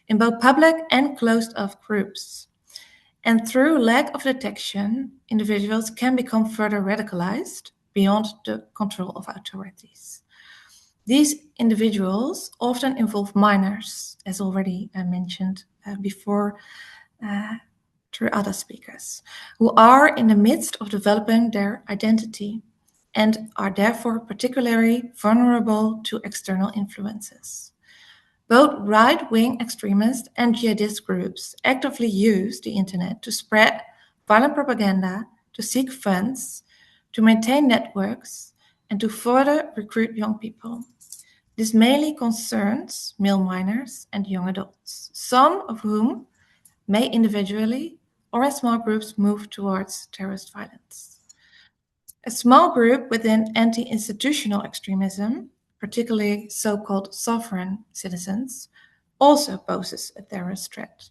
in both public and closed-off groups. And through lack of detection, individuals can become further radicalized beyond the control of authorities. These individuals often involve minors, as already mentioned before through other speakers, who are in the midst of developing their identity and are therefore particularly vulnerable to external influences. Both right-wing extremist and jihadist groups actively use the internet to spread violent propaganda, to seek funds, to maintain networks, and to further recruit young people. This mainly concerns male minors and young adults, some of whom may individually or in small groups move towards terrorist violence. A small group within anti-institutional extremism, particularly so-called sovereign citizens, also poses a terrorist threat.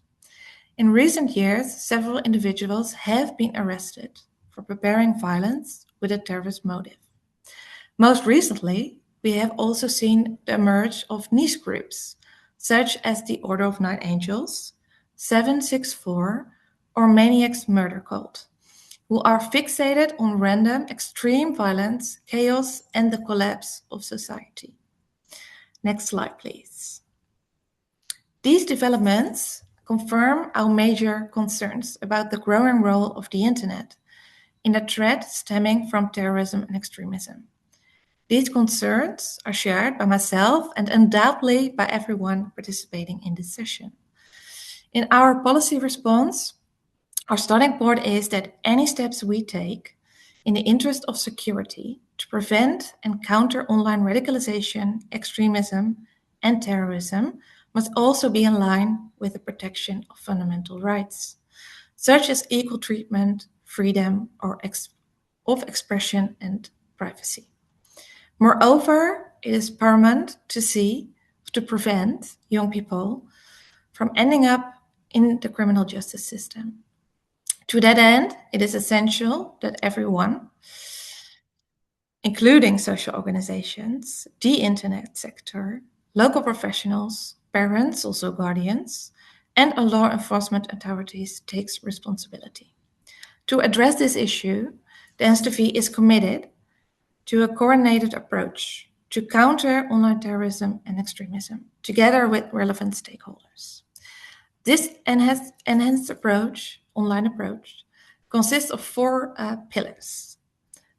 In recent years, several individuals have been arrested for preparing violence with a terrorist motive. Most recently, we have also seen the emerge of niche groups, such as the Order of Nine Angels, 764, or Maniac's Murder Cult, who are fixated on random extreme violence, chaos, and the collapse of society. Next slide, please. These developments confirm our major concerns about the growing role of the internet in the threat stemming from terrorism and extremism. These concerns are shared by myself and undoubtedly by everyone participating in this session. In our policy response, our starting point is that any steps we take in the interest of security to prevent and counter online radicalization, extremism, and terrorism must also be in line with the protection of fundamental rights, such as equal treatment, freedom of expression, and privacy. Moreover, it is paramount to prevent young people from ending up in the criminal justice system. To that end, it is essential that everyone, including social organizations, the internet sector, local professionals, parents, also guardians, and law enforcement authorities takes responsibility. To address this issue, the NCTV is committed to a coordinated approach to counter online terrorism and extremism, together with relevant stakeholders. This enhanced approach, online approach, consists of four pillars.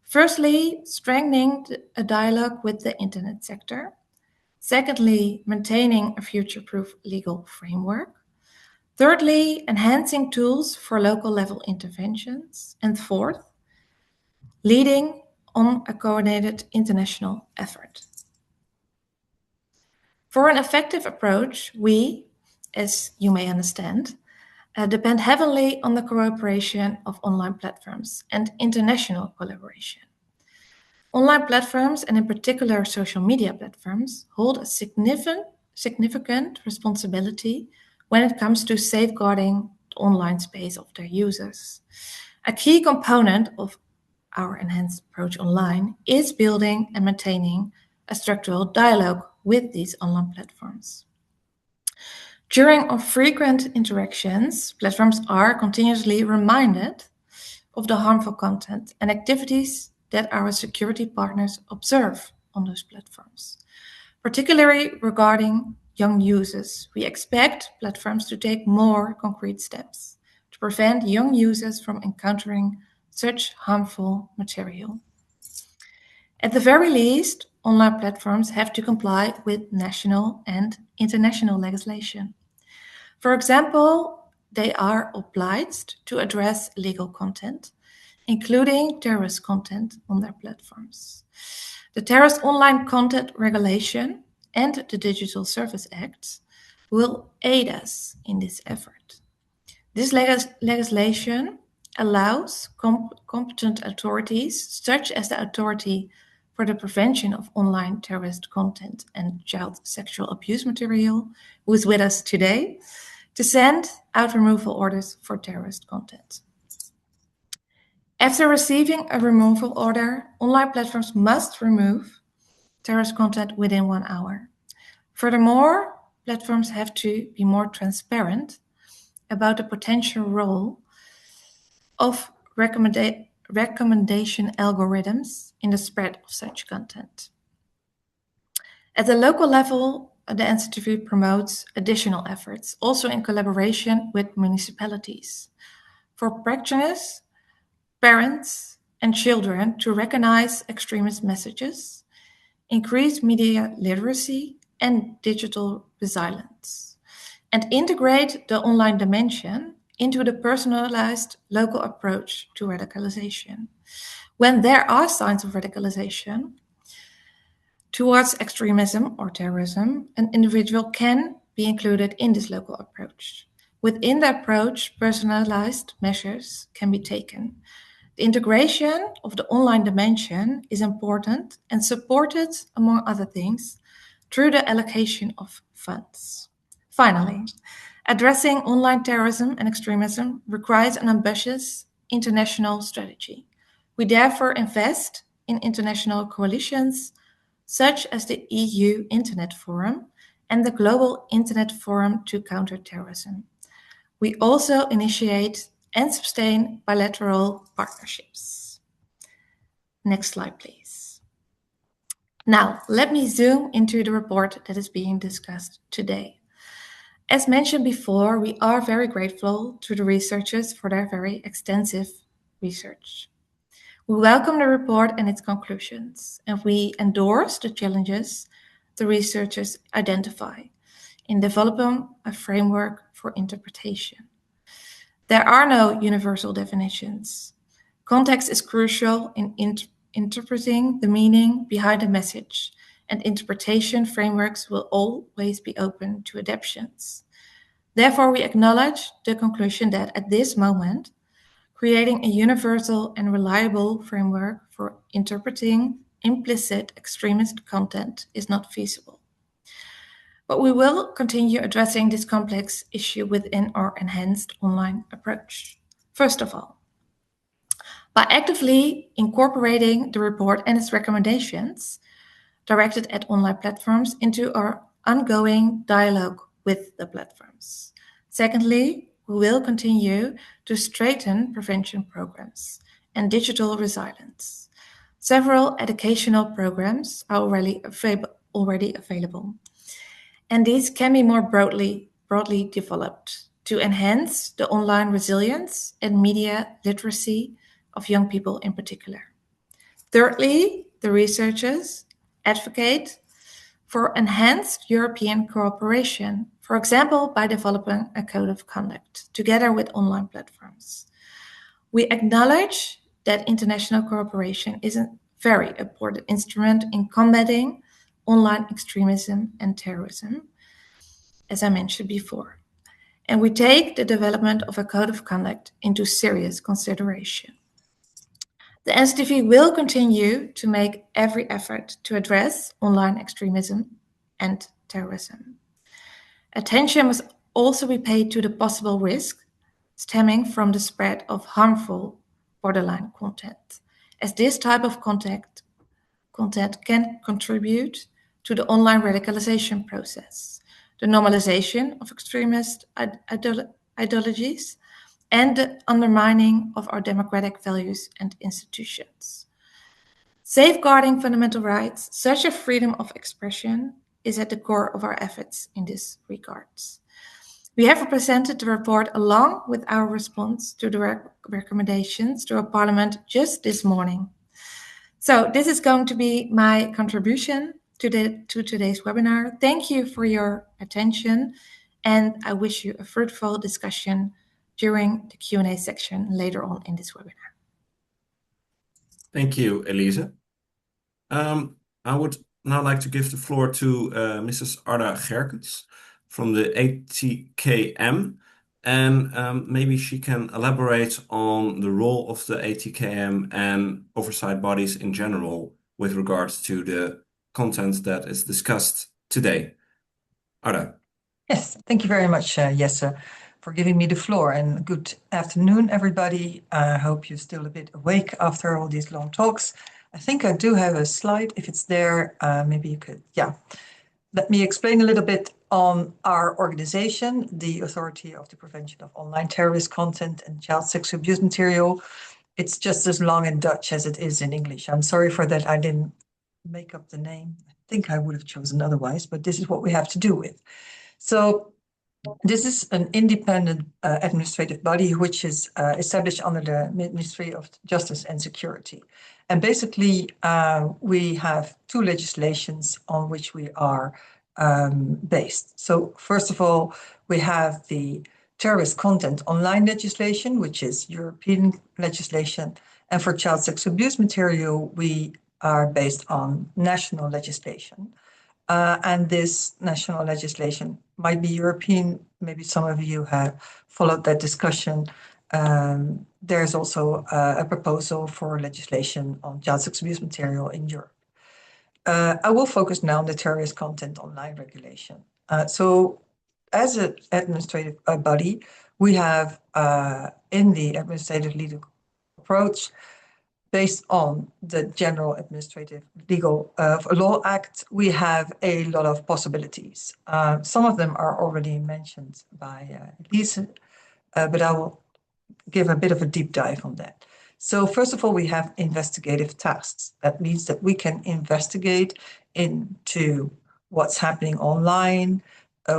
Firstly, strengthening a dialogue with the internet sector. Secondly, maintaining a future-proof legal framework. Thirdly, enhancing tools for local level interventions. And fourth, leading on a coordinated international effort. For an effective approach, we, as you may understand, depend heavily on the cooperation of online platforms and international collaboration. Online platforms, and in particular social media platforms, hold a significant responsibility when it comes to safeguarding the online space of their users. A key component of our enhanced approach online is building and maintaining a structural dialogue with these online platforms. During our frequent interactions, platforms are continuously reminded of the harmful content and activities that our security partners observe on those platforms. Particularly regarding young users, we expect platforms to take more concrete steps to prevent young users from encountering such harmful material. At the very least, online platforms have to comply with national and international legislation. For example, they are obliged to address illegal content, including terrorist content on their platforms. The Terrorist Online Content Regulation and the Digital Service Act will aid us in this effort. This legislation allows competent authorities, such as the Authority for the Prevention of Online Terrorist Content and Child Sexual Abuse Material, who is with us today, to send out removal orders for terrorist content. After receiving a removal order, online platforms must remove terrorist content within 1 hour. Furthermore, platforms have to be more transparent about the potential role of recommendation algorithms in the spread of such content. At the local level, the NCTV promotes additional efforts, also in collaboration with municipalities, for practitioners, parents, and children to recognize extremist messages, increase media literacy and digital resilience, and integrate the online dimension into the personalized local approach to radicalization. When there are signs of radicalization towards extremism or terrorism, an individual can be included in this local approach. Within the approach, personalized measures can be taken. The integration of the online dimension is important and supported, among other things, through the allocation of funds. Finally, addressing online terrorism and extremism requires an ambitious international strategy. We therefore invest in international coalitions such as the EU Internet Forum and the Global Internet Forum to Counter-Terrorism. We also initiate and sustain bilateral partnerships. Next slide, please. Now, let me zoom into the report that is being discussed today. As mentioned before, we are very grateful to the researchers for their very extensive research. We welcome the report and its conclusions, and we endorse the challenges the researchers identify in developing a framework for interpretation. There are no universal definitions. Context is crucial in interpreting the meaning behind a message, and interpretation frameworks will always be open to adaptations. Therefore, we acknowledge the conclusion that at this moment, creating a universal and reliable framework for interpreting implicit extremist content is not feasible. But we will continue addressing this complex issue within our enhanced online approach. First of all, by actively incorporating the report and its recommendations directed at online platforms into our ongoing dialogue with the platforms. Secondly, we will continue to strengthen prevention programs and digital resilience. Several educational programs are already available, and these can be more broadly developed to enhance the online resilience and media literacy of young people in particular. Thirdly, the researchers advocate for enhanced European cooperation, for example, by developing a code of conduct together with online platforms. We acknowledge that international cooperation is a very important instrument in combating online extremism and terrorism, as I mentioned before. And we take the development of a code of conduct into serious consideration. The NCTV will continue to make every effort to address online extremism and terrorism. Attention must also be paid to the possible risk stemming from the spread of harmful borderline content, as this type of content can contribute to the online radicalization process, the normalization of extremist ideologies, and the undermining of our democratic values and institutions. Safeguarding fundamental rights, such as freedom of expression, is at the core of our efforts in this regard. We have presented the report along with our response to the recommendations to our Parliament just this morning. So this is going to be my contribution to today's webinar. Thank you for your attention, and I wish you a fruitful discussion during the Q&A section later on in this webinar. Thank you, Elise. I would now like to give the floor to Mrs. Arda Gerkens from the ATKM, and maybe she can elaborate on the role of the ATKM and oversight bodies in general with regards to the content that is discussed today. Arda. Yes, thank you very much, Jesse, for giving me the floor, and good afternoon, everybody. I hope you're still a bit awake after all these long talks. I think I do have a slide. If it's there, maybe you could, yeah. Let me explain a little bit on our organization, the Authority of the Prevention of Online Terrorist Content and Child Sex Abuse Material. It's just as long in Dutch as it is in English. I'm sorry for that. I didn't make up the name. I think I would have chosen otherwise, but this is what we have to do with. So this is an independent administrative body which is established under the Ministry of Justice and Security. And basically, we have two legislations on which we are based. So first of all, we have the terrorist content online legislation, which is European legislation. And for child sex abuse material, we are based on national legislation. And this national legislation might be European. Maybe some of you have followed that discussion. There's also a proposal for legislation on child sex abuse material in Europe. I will focus now on the terrorist content online regulation. So as an administrative body, we have in the administrative legal approach, based on the General Administrative Legal Law Act, we have a lot of possibilities. Some of them are already mentioned by Elise, but I will give a bit of a deep dive on that. So first of all, we have investigative tasks. That means that we can investigate into what's happening online,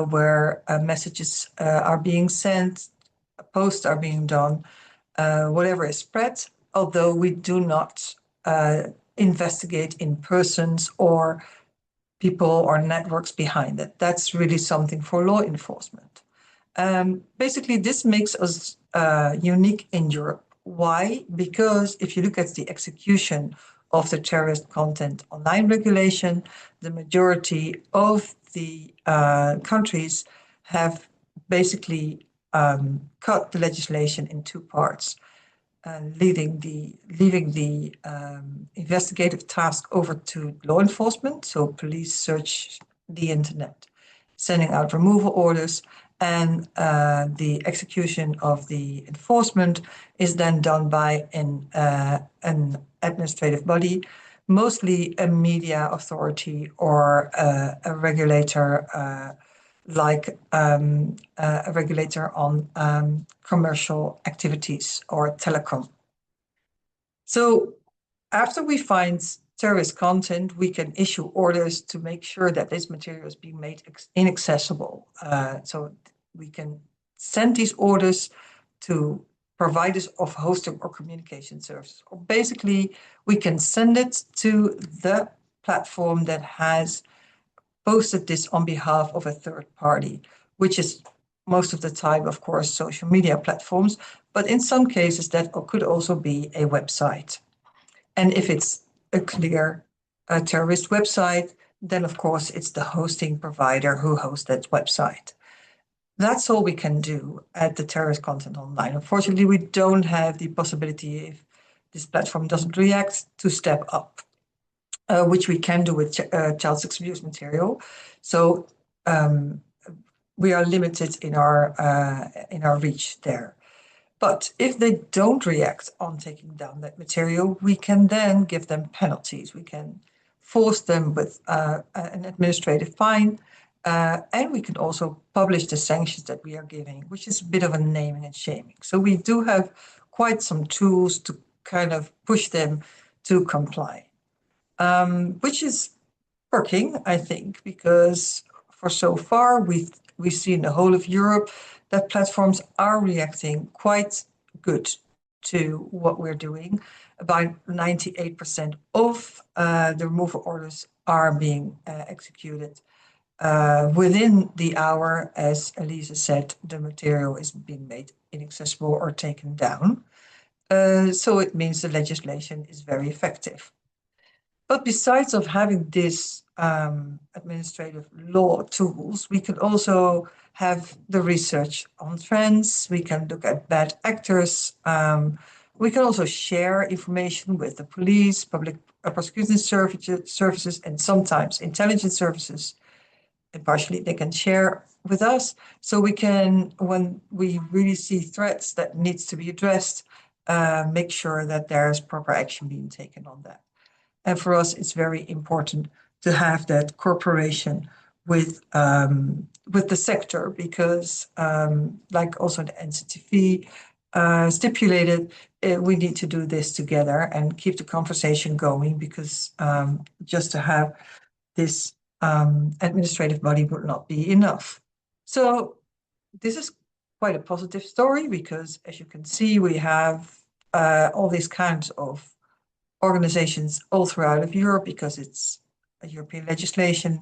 where messages are being sent, posts are being done, whatever is spread, although we do not investigate in persons or people or networks behind it. That's really something for law enforcement. Basically, this makes us unique in Europe. Why? Because if you look at the execution of the terrorist content online regulation, the majority of the countries have basically cut the legislation in two parts, leaving the investigative task over to law enforcement. So police search the internet, sending out removal orders, and the execution of the enforcement is then done by an administrative body, mostly a media authority or a regulator like a regulator on commercial activities or telecom. So after we find terrorist content, we can issue orders to make sure that this material is being made inaccessible. So we can send these orders to providers of hosting or communication services. Or basically, we can send it to the platform that has posted this on behalf of a third party, which is most of the time, of course, social media platforms. But in some cases, that could also be a website. And if it's a clear terrorist website, then of course it's the hosting provider who hosts that website. That's all we can do at the terrorist content online. Unfortunately, we don't have the possibility, if this platform doesn't react, to step up, which we can do with child sex abuse material. So we are limited in our reach there. But if they don't react on taking down that material, we can then give them penalties. We can force them with an administrative fine, and we can also publish the sanctions that we are giving, which is a bit of a naming and shaming. So we do have quite some tools to kind of push them to comply, which is working, I think, because for so far we've seen in the whole of Europe that platforms are reacting quite good to what we're doing. About 98% of the removal orders are being executed within the hour. As Elisa said, the material is being made inaccessible or taken down. So it means the legislation is very effective. But besides of having this administrative law tools, we can also have the research on trends. We can look at bad actors. We can also share information with the police, public prosecution services, and sometimes intelligence services. And partially they can share with us. So we can, when we really see threats that needs to be addressed, make sure that there's proper action being taken on that. And for us, it's very important to have that cooperation with the sector, because like also the NCTV stipulated, we need to do this together and keep the conversation going, because just to have this administrative body would not be enough. So this is quite a positive story, because as you can see, we have all these kinds of organizations all throughout of Europe, because it's a European legislation.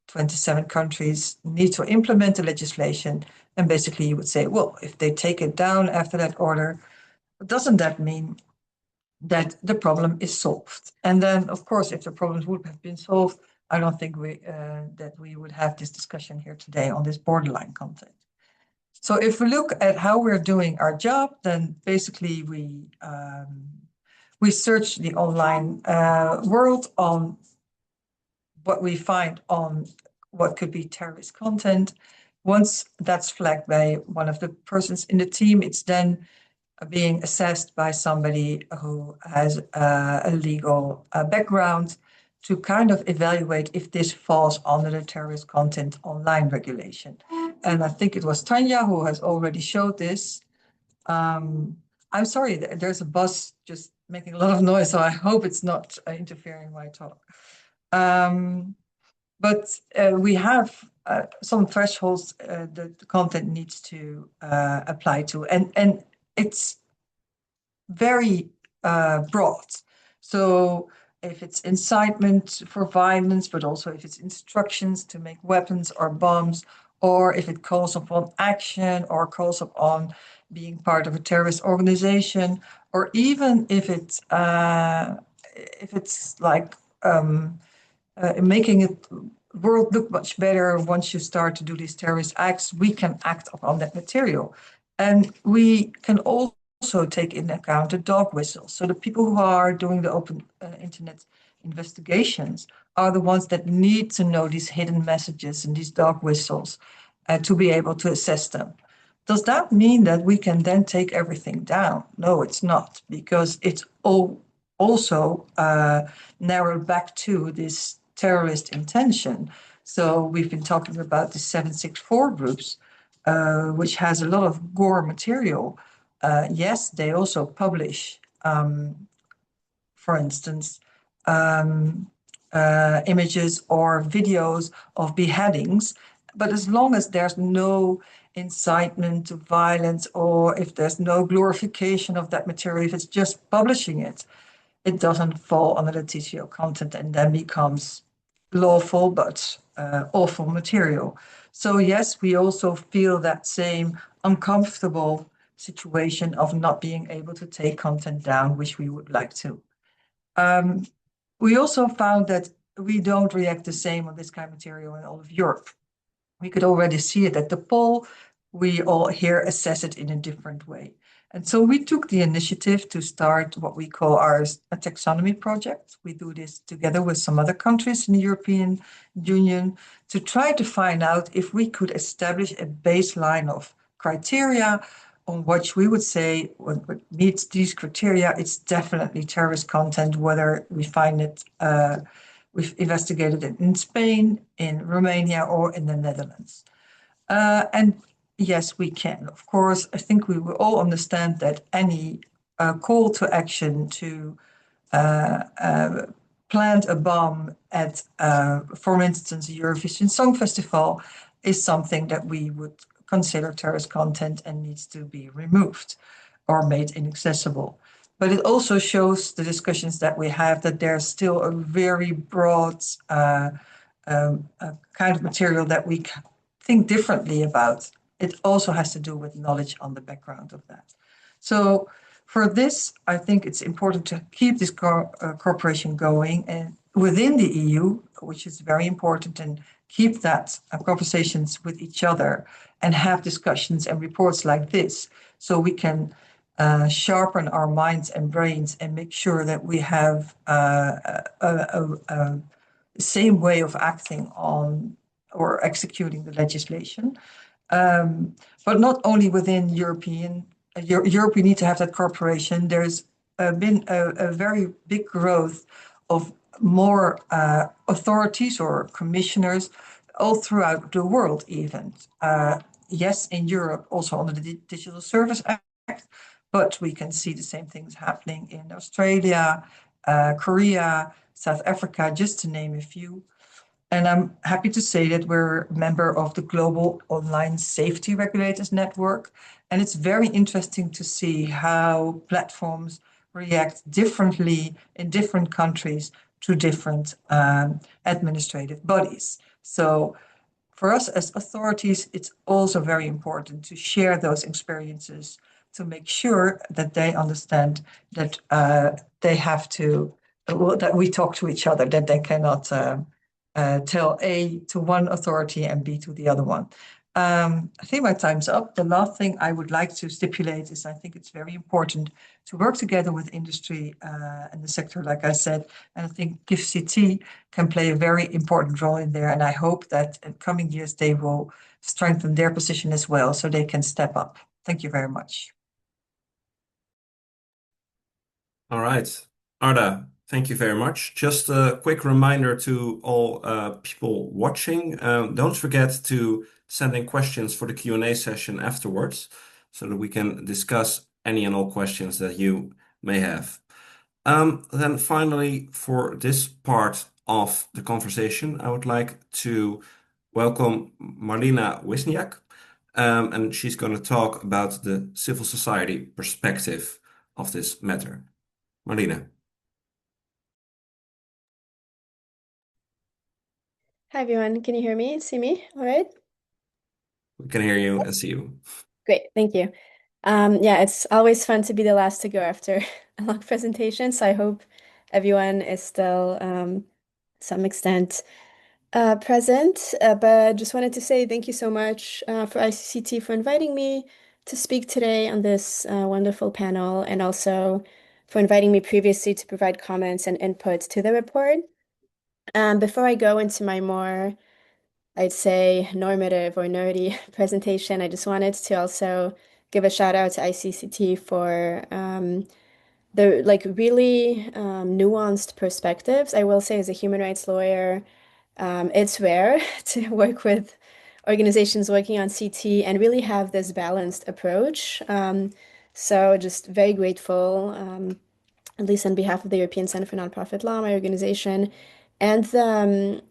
27 countries need to implement the legislation, And basically you would say, well, if they take it down after that order, doesn't that mean that the problem is solved? And then, of course, if the problems would have been solved, I don't think that we would have this discussion here today on this borderline content. So if we look at how we're doing our job, then basically we search the online world on what we find on what could be terrorist content. Once that's flagged by one of the persons in the team, it's then being assessed by somebody who has a legal background to kind of evaluate if this falls under the terrorist content online regulation. And I think it was Tanya who has already showed this. I'm sorry, there's a bus just making a lot of noise, so I hope it's not interfering when I talk. But we have some thresholds that the content needs to apply to, and it's very broad. So if it's incitement for violence, but also if it's instructions to make weapons or bombs, or if it calls upon action or calls upon being part of a terrorist organization, or even if it's like making it world look much better once you start to do these terrorist acts, we can act upon that material. And we can also take into account the dog whistles. So the people who are doing the open internet investigations are the ones that need to know these hidden messages and these dog whistles to be able to assess them. Does that mean that we can then take everything down? No, it's not, because it's also narrowed back to this terrorist intention. So we've been talking about the 764 groups, which has a lot of gore material. Yes, they also publish, for instance, images or videos of beheadings, but as long as there's no incitement to violence, or if there's no glorification of that material, if it's just publishing it, it doesn't fall under the TCO content and then becomes lawful but awful material. So yes, we also feel that same uncomfortable situation of not being able to take content down, which we would like to. We also found that we don't react the same on this kind of material in all of Europe. We could already see it at the poll. We all here assess it in a different way. And so we took the initiative to start what we call our taxonomy project. We do this together with some other countries in the European Union to try to find out if we could establish a baseline of criteria on which we would say what meets these criteria, it's definitely terrorist content, whether we find it, we've investigated it in Spain, in Romania, or in the Netherlands. And yes, we can. Of course, I think we will all understand that any call to action to plant a bomb at, for instance, the Eurovision Song Festival is something that we would consider terrorist content and needs to be removed or made inaccessible. But it also shows the discussions that we have that there's still a very broad kind of material that we think differently about. It also has to do with knowledge on the background of that. So for this, I think it's important to keep this cooperation going and within the EU, which is very important, and keep that conversations with each other and have discussions and reports like this so we can sharpen our minds and brains and make sure that we have the same way of acting on or executing the legislation. But not only within Europe, we need to have that cooperation. There's been a very big growth of more authorities or commissioners all throughout the world even. Yes, in Europe, also under the Digital Service Act, but we can see the same things happening in Australia, Korea, South Africa, just to name a few. And I'm happy to say that we're a member of the Global Online Safety Regulators Network. And it's very interesting to see how platforms react differently in different countries to different administrative bodies. So for us as authorities, it's also very important to share those experiences to make sure that they understand that they have to, that we talk to each other, that they cannot tell A to one authority and B to the other one. I think my time's up. The last thing I would like to stipulate is I think it's very important to work together with industry and the sector, like I said, and I think ICCT can play a very important role in there. And I hope that in coming years, they will strengthen their position as well so they can step up. Thank you very much. All right. Arda, thank you very much. Just a quick reminder to all people watching, don't forget to send in questions for the Q&A session afterwards so that we can discuss any and all questions that you may have. Then finally, for this part of the conversation, I would like to welcome Marlina Wisniak, and she's going to talk about the civil society perspective of this matter. Marlina. Hi, everyone. Can you hear me? See me? All right. We can hear you and see you. Great. Thank you. Yeah, it's always fun to be the last to go after a long presentation. So I hope everyone is still, some extent, present. But just wanted to say thank you so much for ICCT for inviting me to speak today on this wonderful panel, and also for inviting me previously to provide comments and input to the report. Before I go into my more, I'd say, normative or nerdy presentation, I just wanted to also give a shout out to ICCT for the really nuanced perspectives. I will say, as a human rights lawyer, it's rare to work with organizations working on CT and really have this balanced approach. So just very grateful, at least on behalf of the European Center for Nonprofit Law, my organization, and the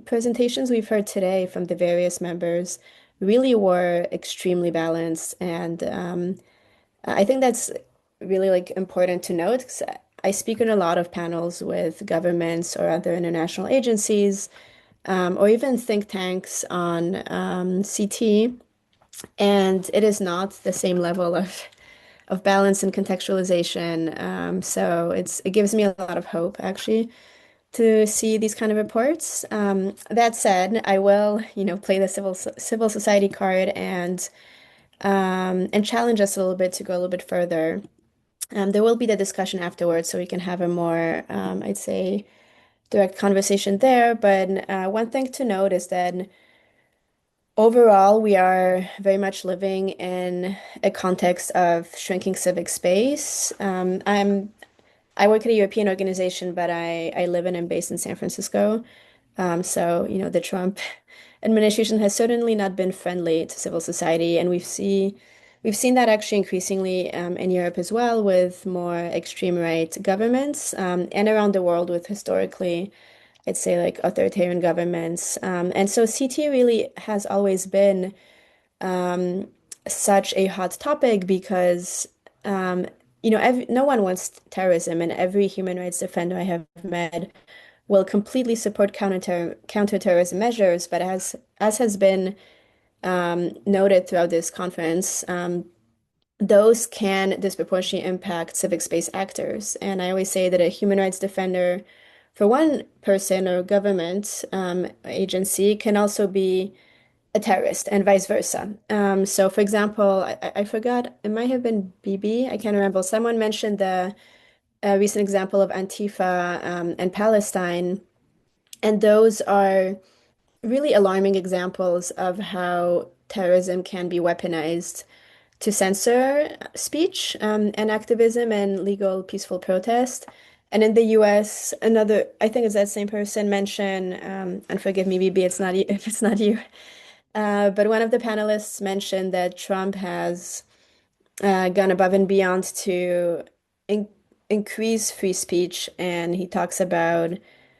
presentations we've heard today from the various members really were extremely balanced. And I think that's really important to note, because I speak in a lot of panels with governments or other international agencies, or even think tanks on CT, and it is not the same level of balance and contextualization. So it gives me a lot of hope, actually, to see these kind of reports. That said, I will, play the civil society card and challenge us a little bit to go a little bit further. There will be the discussion afterwards, so we can have a more, I'd say, direct conversation there. But one thing to note is that overall, we are very much living in a context of shrinking civic space. I work at a European organization, but I live and am based in San Francisco. So, the Trump administration has certainly not been friendly to civil society, and we've seen that actually increasingly in Europe as well, with more extreme right governments, and around the world with historically, I'd say, authoritarian governments. And so CT really has always been such a hot topic because no one wants terrorism, and every human rights defender I have met will completely support counterterrorism measures. But as has been noted throughout this conference, those can disproportionately impact civic space actors. And I always say that a human rights defender for one person or government agency can also be a terrorist, and vice versa. So, for example, I forgot, it might have been BB, I can't remember. Someone mentioned the recent example of Antifa and Palestine, and those are really alarming examples of how terrorism can be weaponized to censor speech and activism and legal peaceful protest. And in the US, another, I think it's that same person, mentioned, and forgive me, BB, it's not if it's not you. But one of the panelists mentioned that Trump has gone above and beyond to increase free speech, and he talks about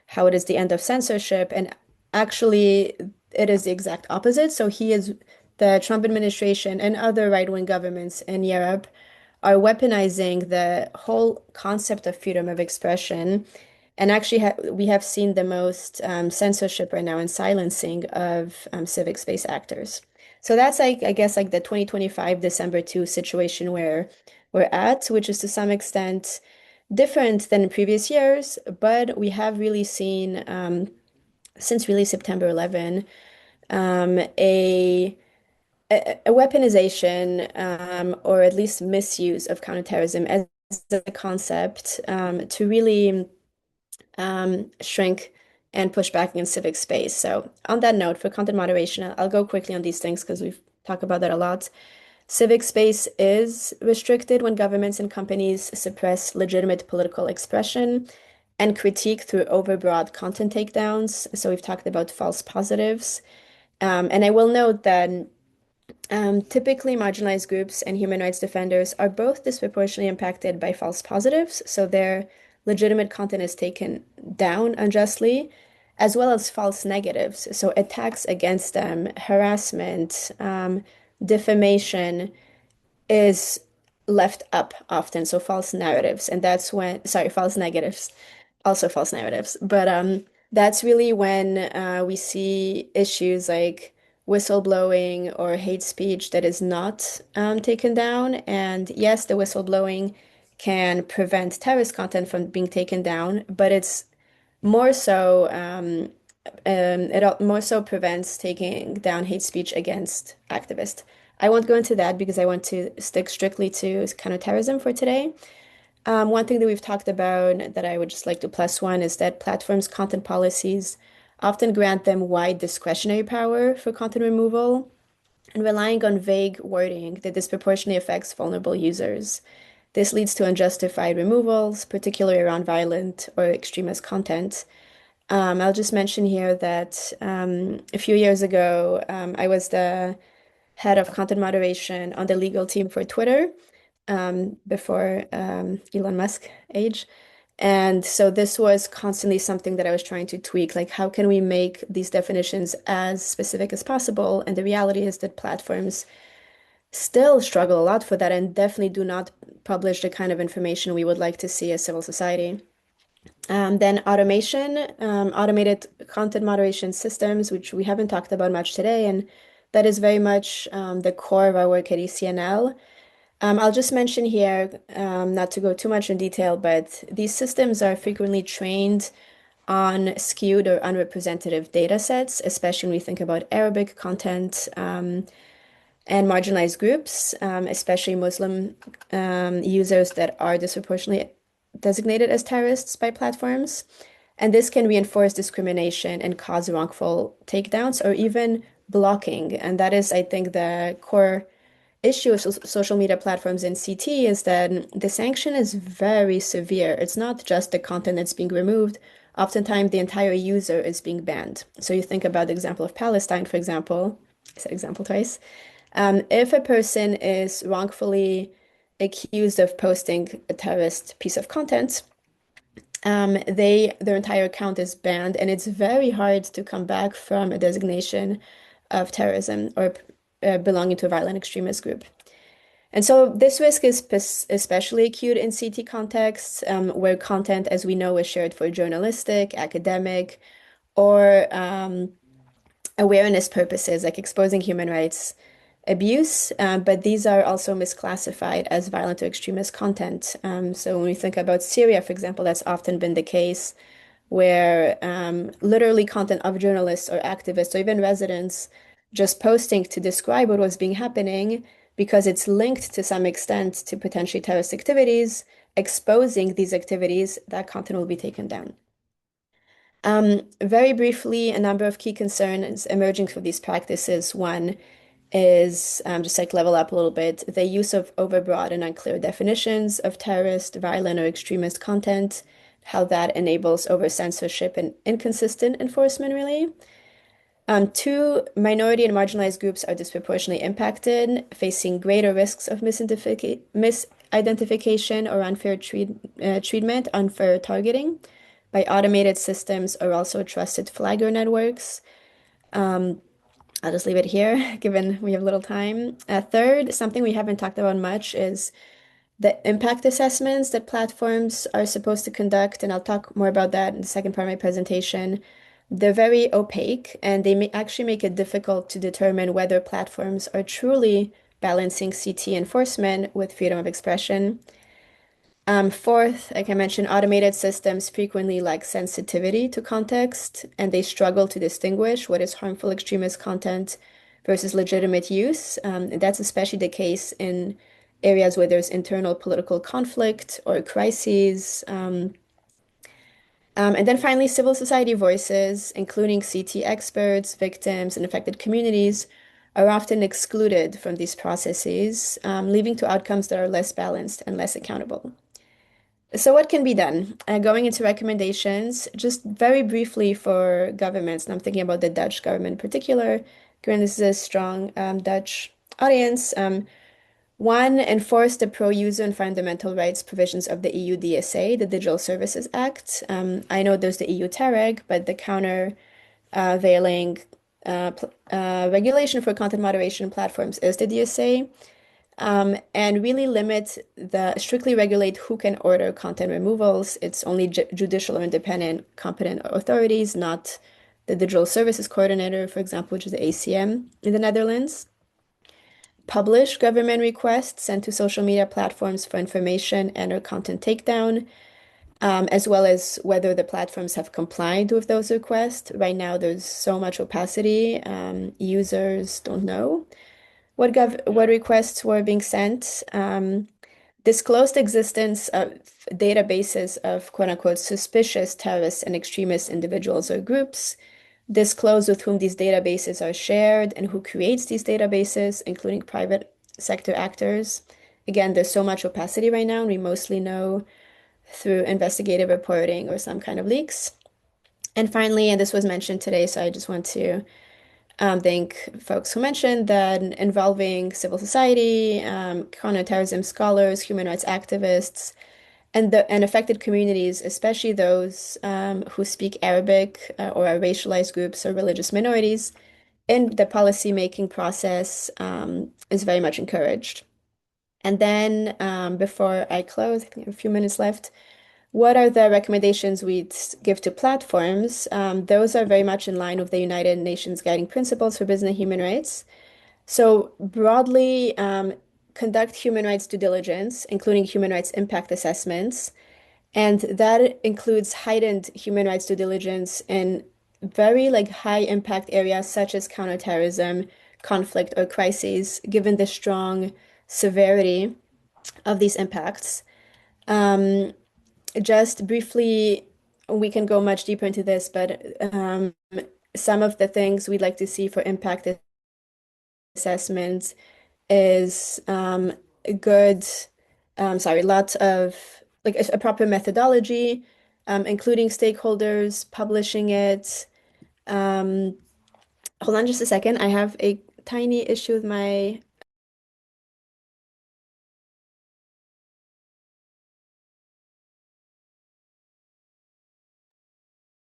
how it is the end of censorship, and actually it is the exact opposite. So the Trump administration and other right-wing governments in Europe are weaponizing the whole concept of freedom of expression And actually, we have seen the most censorship right now and silencing of civic space actors. So that's like, I guess, like the 2025 December 2 situation where we're at, which is to some extent different than in previous years, but we have really seen since really September 11 a weaponization or at least misuse of counterterrorism as a concept to really shrink and push back against civic space. So on that note, for content moderation, I'll go quickly on these things because we've talked about that a lot. Civic space is restricted when governments and companies suppress legitimate political expression and critique through overbroad content takedowns. So we've talked about false positives. And I will note that typically marginalized groups and human rights defenders are both disproportionately impacted by false positives, so their legitimate content is taken down unjustly, as well as false negatives, so attacks against them, harassment, defamation is left up often, so false narratives, and that's when, sorry, false negatives, also false narratives, but that's really when we see issues like whistleblowing or hate speech that is not taken down. And yes, the whistleblowing can prevent terrorist content from being taken down, but it's more so more so prevents taking down hate speech against activists. I won't go into that because I want to stick strictly to counterterrorism for today. One thing that we've talked about that I would just like to plus one is that platforms' content policies often grant them wide discretionary power for content removal and relying on vague wording that disproportionately affects vulnerable users. This leads to unjustified removals, particularly around violent or extremist content. I'll just mention here that a few years ago, I was the head of content moderation on the legal team for Twitter before Elon Musk age. And so this was constantly something that I was trying to tweak, like how can we make these definitions as specific as possible? And the reality is that platforms still struggle a lot for that and definitely do not publish the kind of information we would like to see as civil society. Then automation, automated content moderation systems, which we haven't talked about much today, and that is very much the core of our work at ECNL. I'll just mention here, not to go too much in detail, but these systems are frequently trained on skewed or unrepresentative data sets, especially when we think about Arabic content and marginalized groups, especially Muslim users that are disproportionately designated as terrorists by platforms. And this can reinforce discrimination and cause wrongful takedowns or even blocking. And that is, I think, the core issue of social media platforms in CT is that the sanction is very severe. It's not just the content that's being removed. Oftentimes, the entire user is being banned. So you think about the example of Palestine, for example. I said example twice. If a person is wrongfully accused of posting a terrorist piece of content, their entire account is banned, and it's very hard to come back from a designation of terrorism or belonging to a violent extremist group. And so this risk is especially acute in CT contexts, where content, as we know, is shared for journalistic, academic, or awareness purposes, like exposing human rights abuse, but these are also misclassified as violent or extremist content. So when we think about Syria, for example, that's often been the case where literally content of journalists or activists or even residents just posting to describe what was being happening because it's linked to some extent to potentially terrorist activities, exposing these activities, that content will be taken down. Very briefly, a number of key concerns emerging from these practices. One is just like level up a little bit, the use of overbroad and unclear definitions of terrorist, violent, or extremist content, how that enables over censorship and inconsistent enforcement, really. Two, minority and marginalized groups are disproportionately impacted, facing greater risks of misidentification or unfair treatment, unfair targeting by automated systems or also trusted flagger networks. I'll just leave it here, given we have little time. Third, something we haven't talked about much is the impact assessments that platforms are supposed to conduct, and I'll talk more about that in the second part of my presentation, they're very opaque and they may actually make it difficult to determine whether platforms are truly balancing CT enforcement with freedom of expression. Fourth, like I mentioned, automated systems frequently lack sensitivity to context, and they struggle to distinguish what is harmful extremist content versus legitimate use. And that's especially the case in areas where there's internal political conflict or crises. And then finally, civil society voices, including CT experts, victims, and affected communities, are often excluded from these processes, leading to outcomes that are less balanced and less accountable. So what can be done? Going into recommendations, just very briefly for governments, and I'm thinking about the Dutch government in particular, given this is a strong Dutch audience. One, enforce the pro-user and fundamental rights provisions of the EU DSA, the Digital Services Act. I know there's the EU TEREG, but the countervailing regulation for content moderation platforms is the DSA. And really strictly regulate who can order content removals. It's only judicial or independent competent authorities, not the Digital Services Coordinator, for example, which is the ACM in the Netherlands. Publish government requests sent to social media platforms for information and/or content takedown, as well as whether the platforms have complied with those requests. Right now, there's so much opacity. Users don't know what requests were being sent. Disclosed existence of databases of quote-unquote suspicious terrorists and extremist individuals or groups. Disclose with whom these databases are shared and who creates these databases, including private sector actors. Again, there's so much opacity right now, and we mostly know through investigative reporting or some kind of leaks. And finally, and this was mentioned today, so I just want to thank folks who mentioned that involving civil society, counterterrorism scholars, human rights activists, and affected communities, especially those who speak Arabic or are racialized groups or religious minorities, in the policy-making process is very much encouraged. And then before I close, I think I have a few minutes left, what are the recommendations we'd give to platforms? Those are very much in line with the United Nations Guiding Principles for Business and Human Rights. So broadly, conduct human rights due diligence, including human rights impact assessments. And that includes heightened human rights due diligence in very high impact areas such as counterterrorism, conflict, or crises, given the strong severity of these impacts. Just briefly, we can go much deeper into this, but some of the things we'd like to see for impact assessments is a lot of a proper methodology, including stakeholders, publishing it. Hold on just a second. I have a tiny issue with my.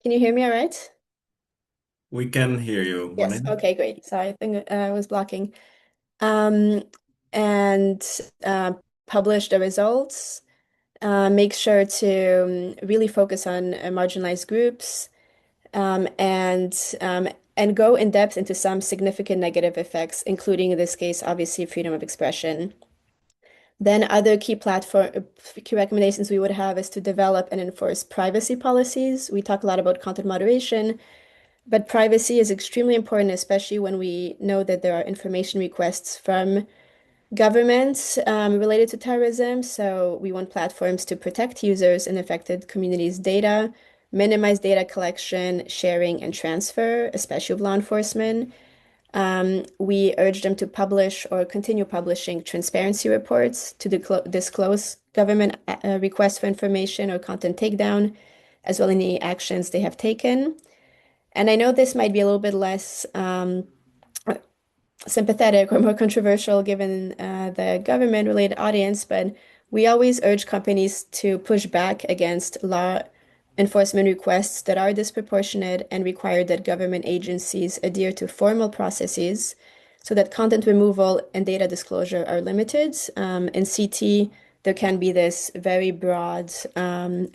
Can you hear me all right? We can hear you, Yes. Marlene. Okay, great. Sorry, I think I was blocking. And publish the results. Make sure to really focus on marginalized groups, and go in depth into some significant negative effects, including in this case, obviously, freedom of expression. Then other key recommendations we would have is to develop and enforce privacy policies. We talk a lot about content moderation, but privacy is extremely important, especially when we know that there are information requests from governments related to terrorism. So we want platforms to protect users and affected communities' data, minimize data collection, sharing, and transfer, especially with law enforcement. We urge them to publish or continue publishing transparency reports to disclose government requests for information or content takedown, as well as any actions they have taken. And I know this might be a little bit less sympathetic or more controversial given the government-related audience, but we always urge companies to push back against law enforcement requests that are disproportionate and require that government agencies adhere to formal processes so that content removal and data disclosure are limited. In CT, there can be this very broad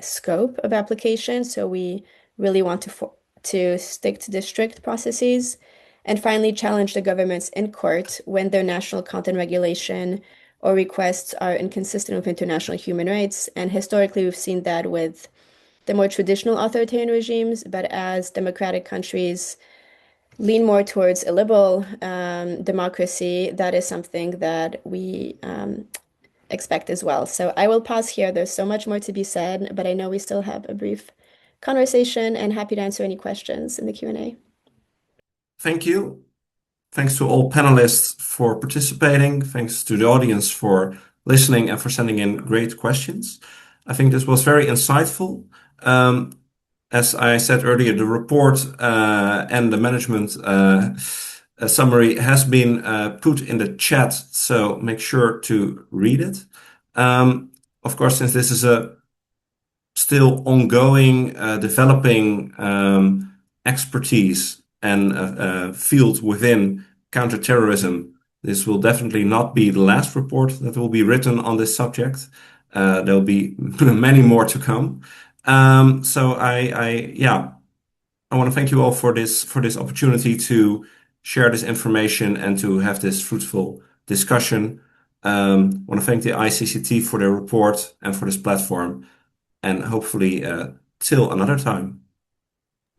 scope of application. So we really want to stick to the strict processes. And finally, challenge the governments in court when their national content regulation or requests are inconsistent with international human rights. And historically, we've seen that with the more traditional authoritarian regimes, but as democratic countries lean more towards a liberal democracy, that is something that we expect as well. So I will pause here. There's so much more to be said, but I know we still have a brief conversation and happy to answer any questions in the Q&A. Thank you. Thanks to all panelists for participating. Thanks to the audience for listening and for sending in great questions. I think this was very insightful. As I said earlier, the report and the management summary has been put in the chat, so make sure to read it. Of course, since this is a still ongoing, developing expertise and field within counterterrorism, this will definitely not be the last report that will be written on this subject. There'll be many more to come. So I want to thank you all for this opportunity to share this information and to have this fruitful discussion. I want to thank the ICCT for their report and for this platform, and hopefully till another time.